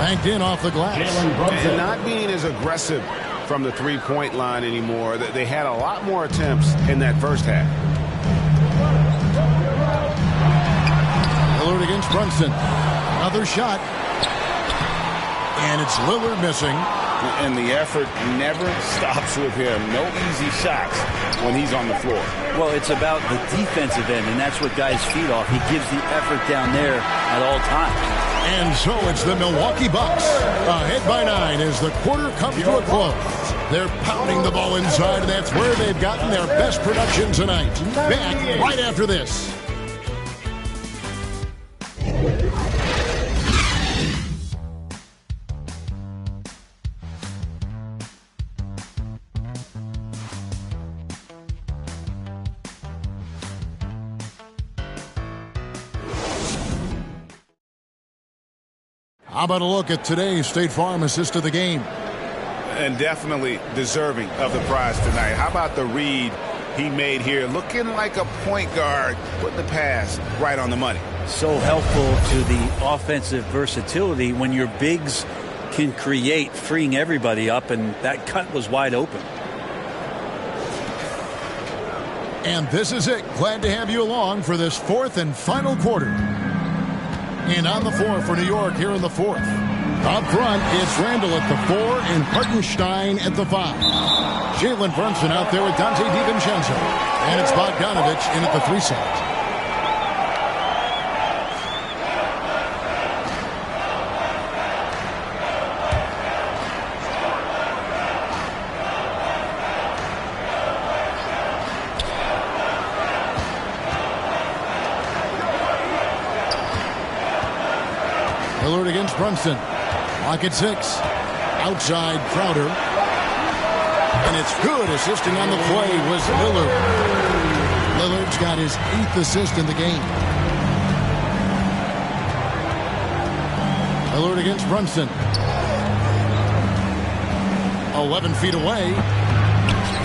Banked in off the glass. And not being as aggressive from the three-point line anymore. They had a lot more attempts in that first half. Lillard against Brunson. Another shot. And it's Lillard missing. And the effort never stops with him. No easy shots when he's on the floor. Well, it's about the defensive end, and that's what guys feed off. He gives the effort down there at all times. And so it's the Milwaukee Bucks ahead by 9 as the quarter comes to a close. They're pounding the ball inside, and that's where they've gotten their best production tonight. Back right after this. How about a look at today's State Farm assist of the game? And definitely deserving of the prize tonight. How about the read he made here? Looking like a point guard, putting the pass right on the money. So helpful to the offensive versatility when your bigs can create, freeing everybody up, and that cut was wide open. And this is it. Glad to have you along for this fourth and final quarter. And on the floor for New York here in the fourth. Up front, it's Randall at the 4 and Hartenstein at the 5. Jalen Brunson out there with Dante DiVincenzo. And it's Bogdanovich in at the 3 side. Lillard against Brunson. Lock at 6. Outside Crowder. And it's good. Assisting on the play was Lillard. Lillard's got his 8th assist in the game. Lillard against Brunson. 11 feet away.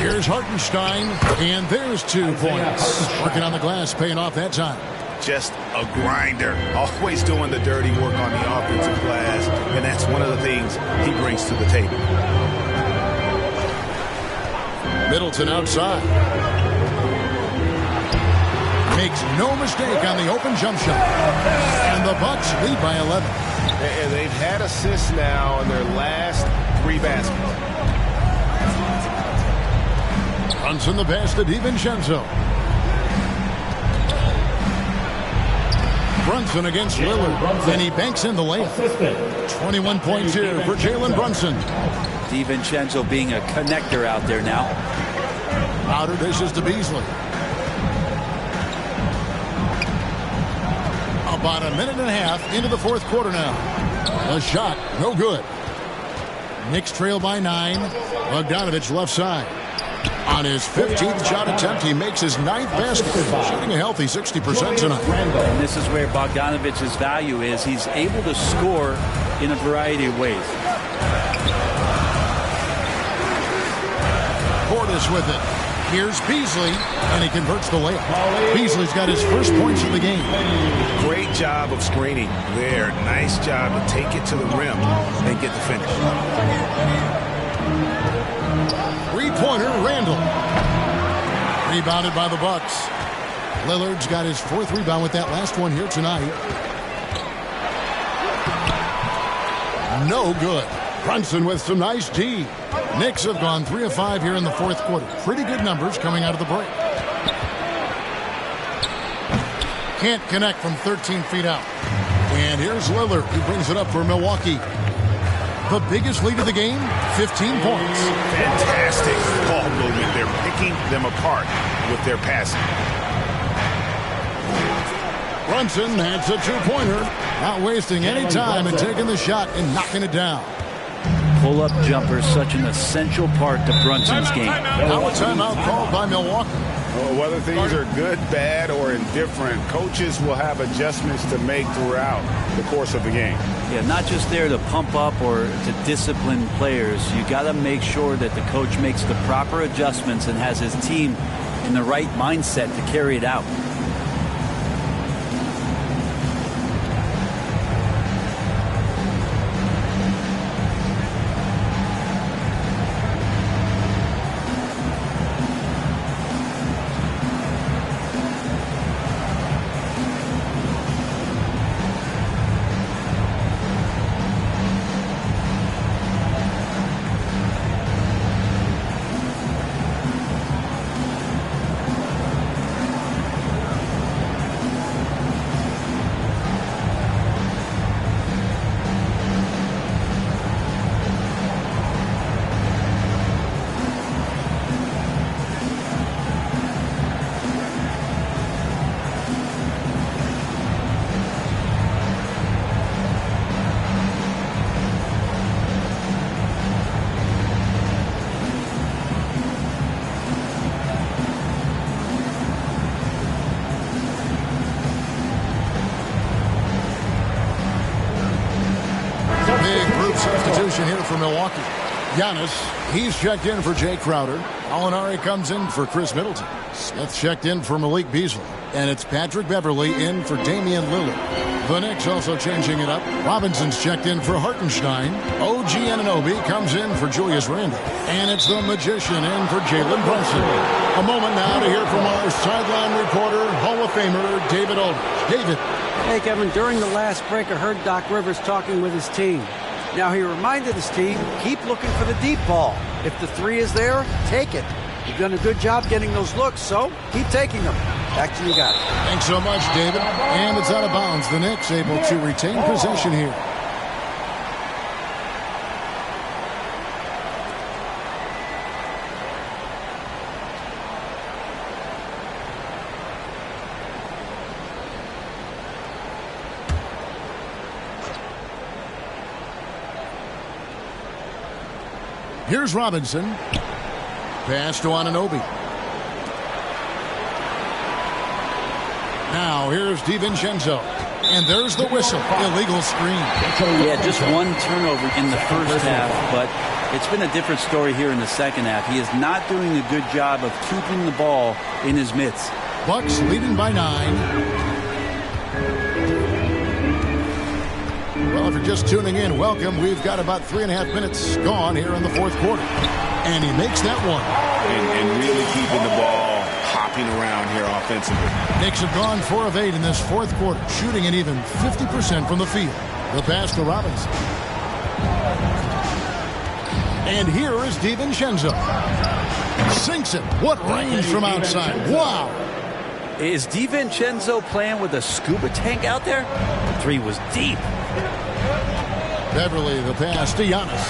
Here's Hartenstein. And there's 2 points. Working on the glass, paying off that time. Just a grinder, always doing the dirty work on the offensive glass, and that's one of the things he brings to the table. Middleton outside. Makes no mistake on the open jump shot. And the Bucks lead by 11. And they've had assists now in their last 3 baskets. Brunson the pass to DiVincenzo. Brunson against Lillard, and he banks in the layup. 21 points here for Jalen Brunson. DiVincenzo being a connector out there now. Outer dishes to Beasley. About a minute and a half into the fourth quarter now. A shot, no good. Knicks trail by 9. Bogdanovich left side. On his 15th shot attempt, he makes his 9th basket, shooting a healthy 60% tonight. And this is where Bogdanovich's value is. He's able to score in a variety of ways. Portis with it. Here's Beasley, and he converts the layup. Beasley's got his first points of the game. Great job of screening there. Nice job to take it to the rim and get the finish. Three-pointer, Randall. Rebounded by the Bucks. Lillard's got his 4th rebound with that last one here tonight. No good. Brunson with some nice D. Knicks have gone 3 of 5 here in the fourth quarter. Pretty good numbers coming out of the break. Can't connect from 13 feet out. And here's Lillard, who brings it up for Milwaukee. The biggest lead of the game, 15 points. Fantastic ball movement. They're picking them apart with their passing. Brunson adds a 2-pointer. Not wasting any time and taking the shot and knocking it down. Pull-up jumper is such an essential part to Brunson's game. Now a timeout called by Milwaukee. Well, whether things are good, bad, or indifferent, coaches will have adjustments to make throughout the course of the game. Yeah, not just there to pump up or to discipline players. You got to make sure that the coach makes the proper adjustments and has his team in the right mindset to carry it out. Substitution here for Milwaukee. Giannis, he's checked in for Jay Crowder. Alinari comes in for Chris Middleton. Smith checked in for Malik Beasley. And it's Patrick Beverley in for Damian Lillard. The Knicks also changing it up. Robinson's checked in for Hartenstein. OG Anunoby comes in for Julius Randle. And it's the Magician in for Jalen Brunson. A moment now to hear from our sideline reporter, Hall of Famer David Aldridge. David. Hey, Kevin, during the last break, I heard Doc Rivers talking with his team. Now, he reminded his team, keep looking for the deep ball. If the three is there, take it. You've done a good job getting those looks, so keep taking them. Back to you guys. Thanks so much, David. And it's out of bounds. The Knicks able to retain possession here. Here's Robinson. Pass to Anunoby. Now here's DiVincenzo. And there's the whistle. Illegal screen. Yeah, just one turnover in the first half, but it's been a different story here in the second half. He is not doing a good job of keeping the ball in his mitts. Bucks leading by 9. Well, if you're just tuning in, welcome. We've got about 3.5 minutes gone here in the fourth quarter. And he makes that one. And really keeping the ball hopping around here offensively. Knicks have gone 4 of 8 in this fourth quarter, shooting an even 50% from the field. The pass to Robinson. And here is DiVincenzo. Sinks it. What range from outside. Wow. Is DiVincenzo playing with a scuba tank out there? The three was deep. Beverley, the pass to Giannis.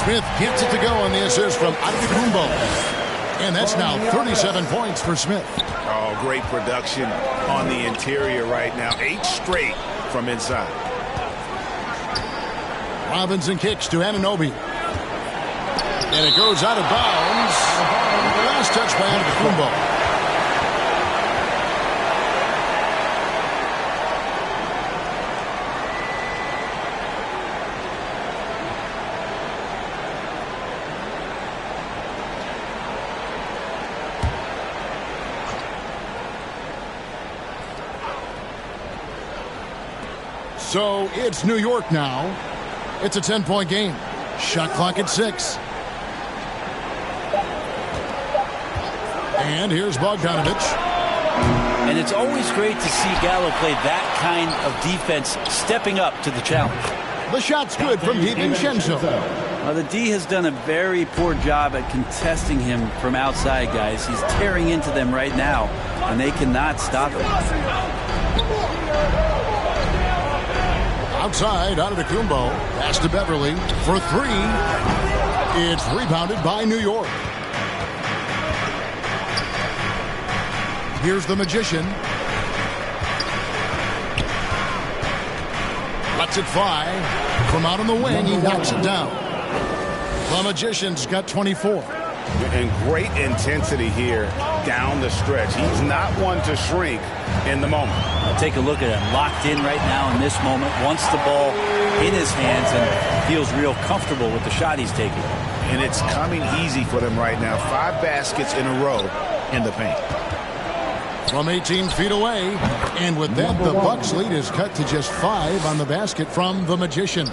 Smith gets it to go on the assist from Antetokounmpo. And that's now 37 points for Smith. Oh, great production on the interior right now. 8 straight from inside. Robinson kicks to Anunoby. And it goes out of bounds. The last touch by Antetokounmpo. So it's New York now. It's a 10-point game. Shot clock at 6. And here's Bogdanovich. And it's always great to see Gallo play that kind of defense, stepping up to the challenge. The shot's good from DiVincenzo. The D has done a very poor job at contesting him from outside, guys. He's tearing into them right now, and they cannot stop him. Outside, Antetokounmpo. Pass to Beverley for 3. It's rebounded by New York. Here's the Magician. Lets it fly. From out on the wing, he knocks it down. The Magician's got 24. And great intensity here down the stretch. He's not one to shrink in the moment. Take a look at him, locked in right now in this moment, wants the ball in his hands and feels real comfortable with the shot he's taking. And it's coming easy for them right now. 5 baskets in a row in the paint. From 18 feet away. And with that, the Bucks lead is cut to just 5 on the basket from the Magician.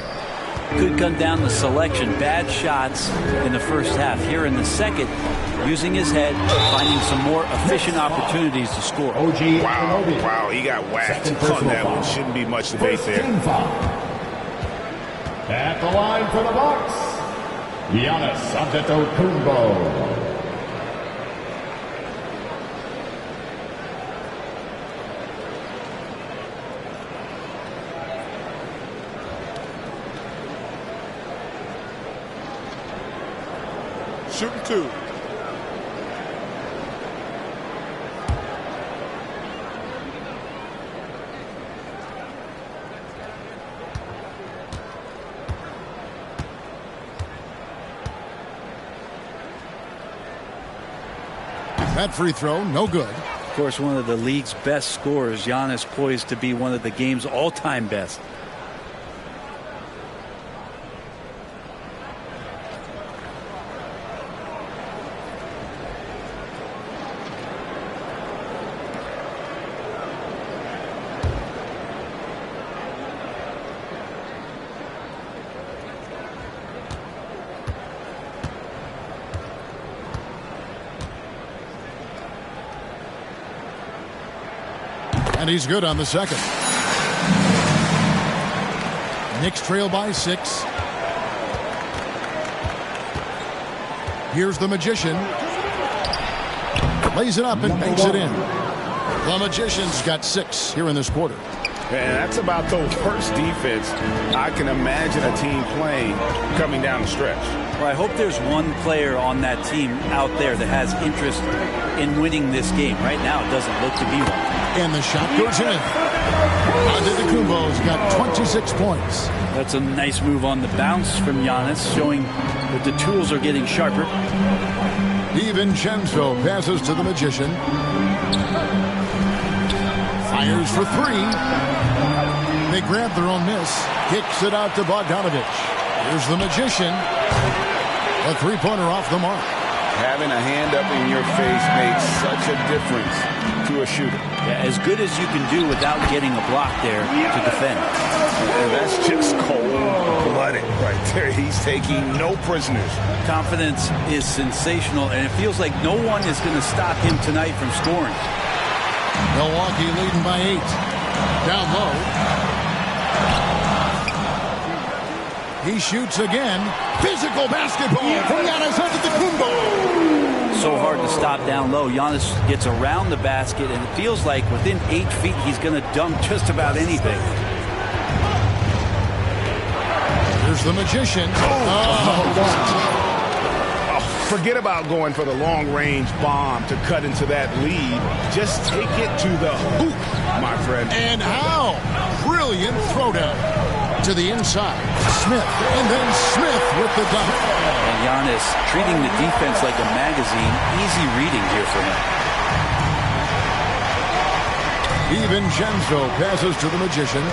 Could come down the selection. Bad shots in the first half. Here in the second, using his head, finding some more efficient opportunities to score. Wow, he got whacked on that one. Shouldn't be much debate there. At the line for the Bucks, Giannis Antetokounmpo. Shooting 2. That free throw, no good. Of course, one of the league's best scorers, Giannis, poised to be one of the game's all-time best. And he's good on the second. Knicks trail by 6. Here's the Magician. Lays it up and banks it in. The Magician's got 6 here in this quarter. And that's about the worst defense I can imagine a team playing coming down the stretch. Well, I hope there's one player on that team out there that has interest in winning this game. Right now, it doesn't look to be one. And the shot goes in. Antetokounmpo's got 26 points. That's a nice move on the bounce from Giannis, showing that the tools are getting sharper. DiVincenzo passes to the Magician. Fires for 3. They grab their own miss. Kicks it out to Bogdanovich. Here's the Magician. A 3-pointer off the mark. Having a hand up in your face makes such a difference to a shooter. Yeah, as good as you can do without getting a block there to defend. And that's just cold-blooded right there. He's taking no prisoners. Confidence is sensational, and it feels like no one is going to stop him tonight from scoring. Milwaukee leading by 8. Down low. He shoots again. Physical basketball from Giannis Antetokounmpo. So hard to stop down low. Giannis gets around the basket, and it feels like within 8 feet he's going to dunk just about anything. Here's the Magician. Forget about going for the long-range bomb to cut into that lead. Just take it to the hoop, my friend. And how? Brilliant throwdown. To the inside. Smith. And then Smith with the dunk. And Giannis treating the defense like a magazine. Easy reading here for him. DiVincenzo passes to the Magician.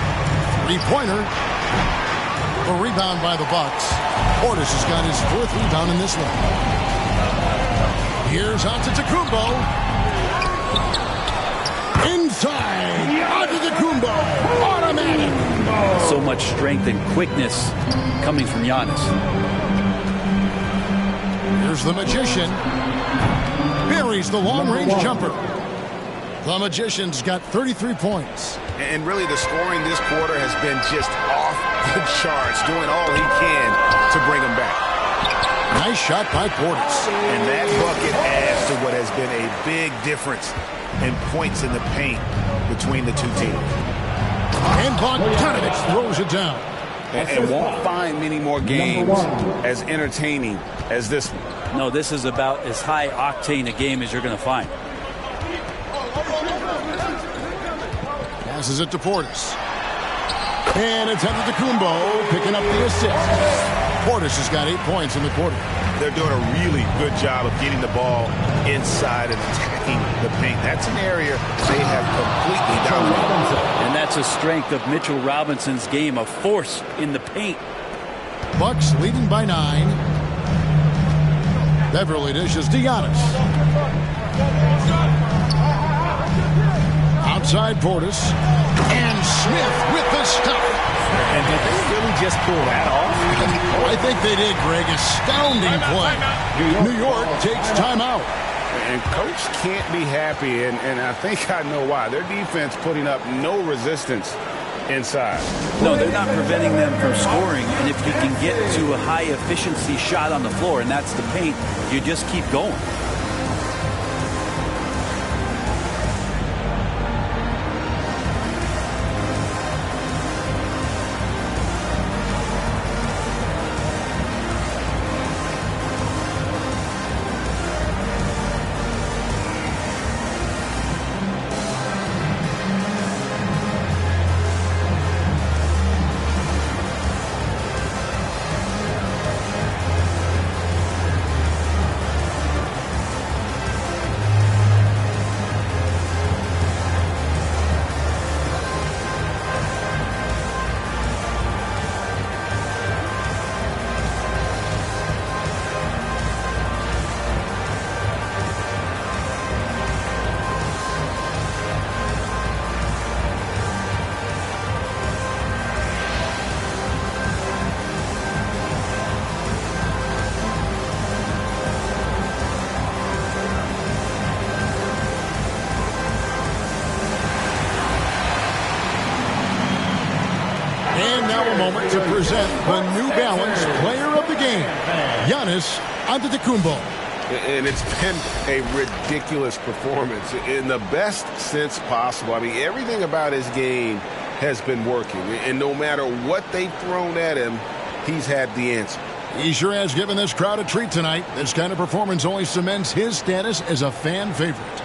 3-pointer. A rebound by the Bucks. Portis has got his 4th rebound in this one. Here's Antetokounmpo. Inside. Antetokounmpo. Automatic. So much strength and quickness coming from Giannis. Here's the Magician. Buries the long-range jumper. The Magician's got 33 points. And really the scoring this quarter has been just off the charts, doing all he can to bring him back. Nice shot by Portis. And that bucket adds to what has been a big difference in points in the paint between the two teams. And Bogdanovich throws it down. And won't find many more games as entertaining as this one. No, this is about as high octane a game as you're going to find. Passes it to Portis. And it's Antetokounmpo picking up the assist. Portis has got 8 points in the quarter. They're doing a really good job of getting the ball inside and attacking the paint. That's an area they have completely dominated. And that's a strength of Mitchell Robinson's game, a force in the paint. Bucks leading by 9. Beverly dishes to Giannis. Outside Portis. And Smith with the stuff. And did they really just pull that off? I think they did, Greg. Astounding play. New York takes timeout. And coach can't be happy, and I think I know why. Their defense putting up no resistance inside. No, they're not preventing them from scoring. And if you can get to a high-efficiency shot on the floor, and that's the paint, you just keep going. And now a moment to present the New Balance Player of the Game, Giannis Antetokounmpo. And it's been a ridiculous performance in the best sense possible. I mean, everything about his game has been working. And no matter what they've thrown at him, he's had the answer. He sure has given this crowd a treat tonight. This kind of performance only cements his status as a fan favorite.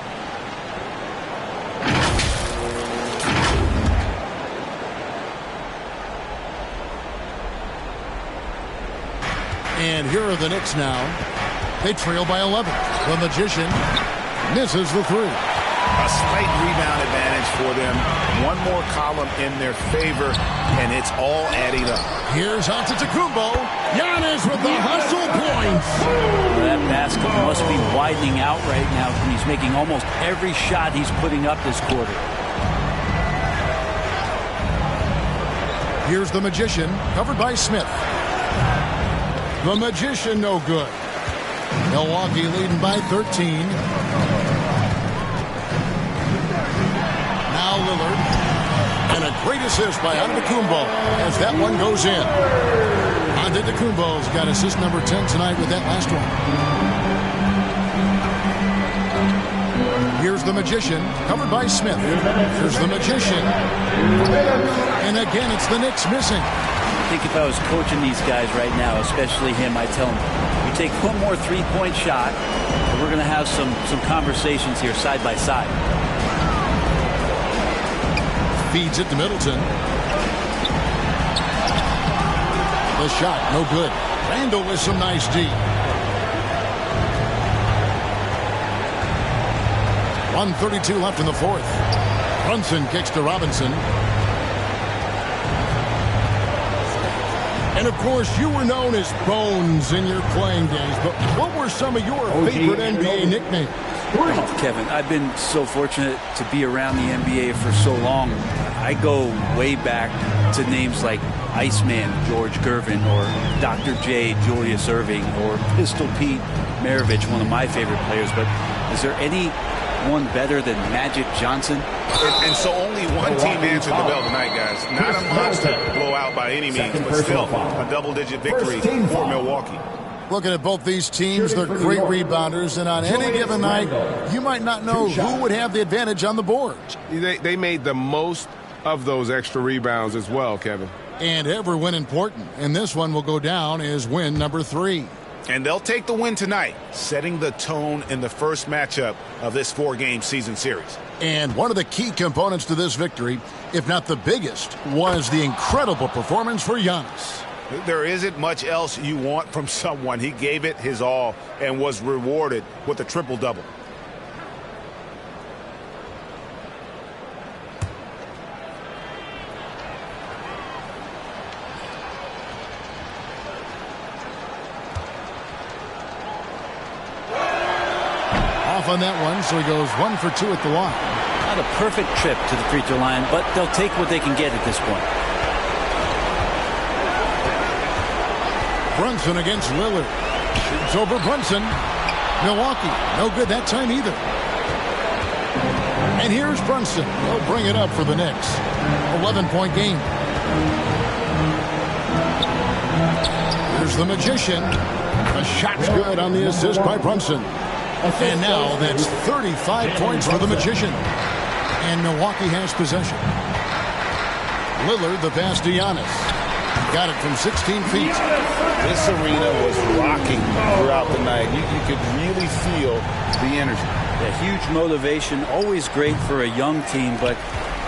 And here are the Knicks now. They trail by 11. The Magician misses the three. A slight rebound advantage for them. One more column in their favor, and it's all adding up. Here's Antetokounmpo. Giannis with the hustle points. That basket must be widening out right now. He's making almost every shot he's putting up this quarter. Here's the Magician, covered by Smith. The Magician no good. Milwaukee leading by 13. Now Lillard. And a great assist by Antetokounmpo as that one goes in. Antetokounmpo's got assist number 10 tonight with that last one. Here's the Magician, covered by Smith. Here's the Magician. And again, it's the Knicks missing. I think if I was coaching these guys right now, especially him, I'd tell him, you take one more three-point shot, and we're going to have some conversations here side by side. Feeds it to Middleton. The shot, no good. Randall with some nice D. 1:32 left in the fourth. Brunson kicks to Robinson. And, of course, you were known as Bones in your playing days, but what were some of your favorite NBA nicknames? Oh, Kevin, I've been so fortunate to be around the NBA for so long. I go way back to names like Iceman George Gervin or Dr. J Julius Erving or Pistol Pete Maravich, one of my favorite players. But is there anyone better than Magic Johnson? And so only one team answered the bell tonight, guys. Not a monster blowout by any means, but still a double-digit victory for Milwaukee. Looking at both these teams, they're great rebounders, and on any given night, you might not know who would have the advantage on the board. They made the most of those extra rebounds as well, Kevin. And every win important, and this one will go down as win number 3. And they'll take the win tonight, setting the tone in the first matchup of this 4-game season series. And one of the key components to this victory, if not the biggest, was the incredible performance for Giannis. There isn't much else you want from someone. He gave it his all and was rewarded with a triple-double. Off on that one, so he goes 1 for 2 at the line. Not a perfect trip to the free throw line, but they'll take what they can get at this point. Brunson against Lillard. Shoots over Brunson. Milwaukee, no good that time either. And here's Brunson. He'll bring it up for the Knicks. 11-point game. Here's the Magician. The shot's good on the assist by Brunson. And now that's 35 points for the Magician. And Milwaukee has possession. Lillard, the pass to Giannis. Got it from 16 feet. This arena was rocking throughout the night. You could really feel the energy. A huge motivation, always great for a young team, but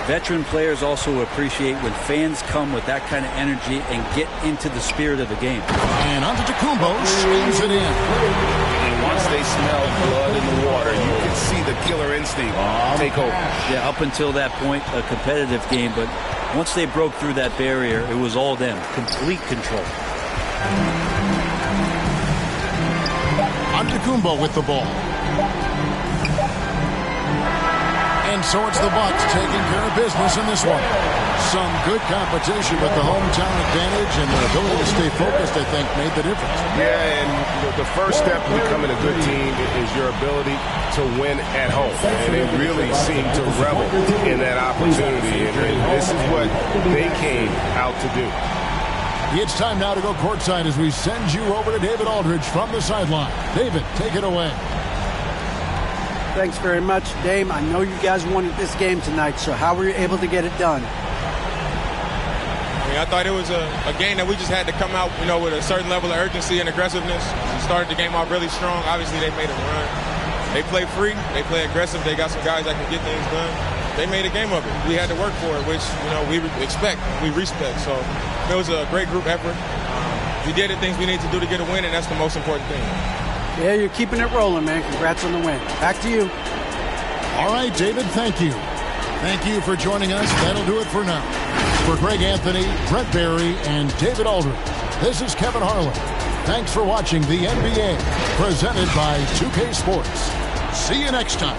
veteran players also appreciate when fans come with that kind of energy and get into the spirit of the game. And Antetokounmpo slams it in. And once they smelled blood in the water, you could see the killer instinct take over. Yeah, up until that point, a competitive game, but once they broke through that barrier, it was all them. Complete control. Antetokounmpo with the ball. And so it's the Bucks taking care of business in this one. Some good competition, but the hometown advantage and their ability to stay focused, I think, made the difference. Yeah, and the first step to becoming a good team is your ability to win at home. And they really seem to revel in that opportunity. And this is what they came out to do. It's time now to go courtside as we send you over to David Aldridge from the sideline. David, take it away. Thanks very much, Dame. I know you guys wanted this game tonight, so how were you able to get it done? I thought it was a game that we just had to come out, with a certain level of urgency and aggressiveness. We started the game off really strong. Obviously, they made a run. They play free. They play aggressive. They got some guys that can get things done. They made a game of it. We had to work for it, which, we expect, we respect. So it was a great group effort. We did the things we need to do to get a win, and that's the most important thing. Yeah, you're keeping it rolling, man. Congrats on the win. Back to you. All right, David, thank you. Thank you for joining us. That'll do it for now. For Greg Anthony, Brett Barry, and David Aldridge, this is Kevin Harlan. Thanks for watching the NBA, presented by 2K Sports. See you next time.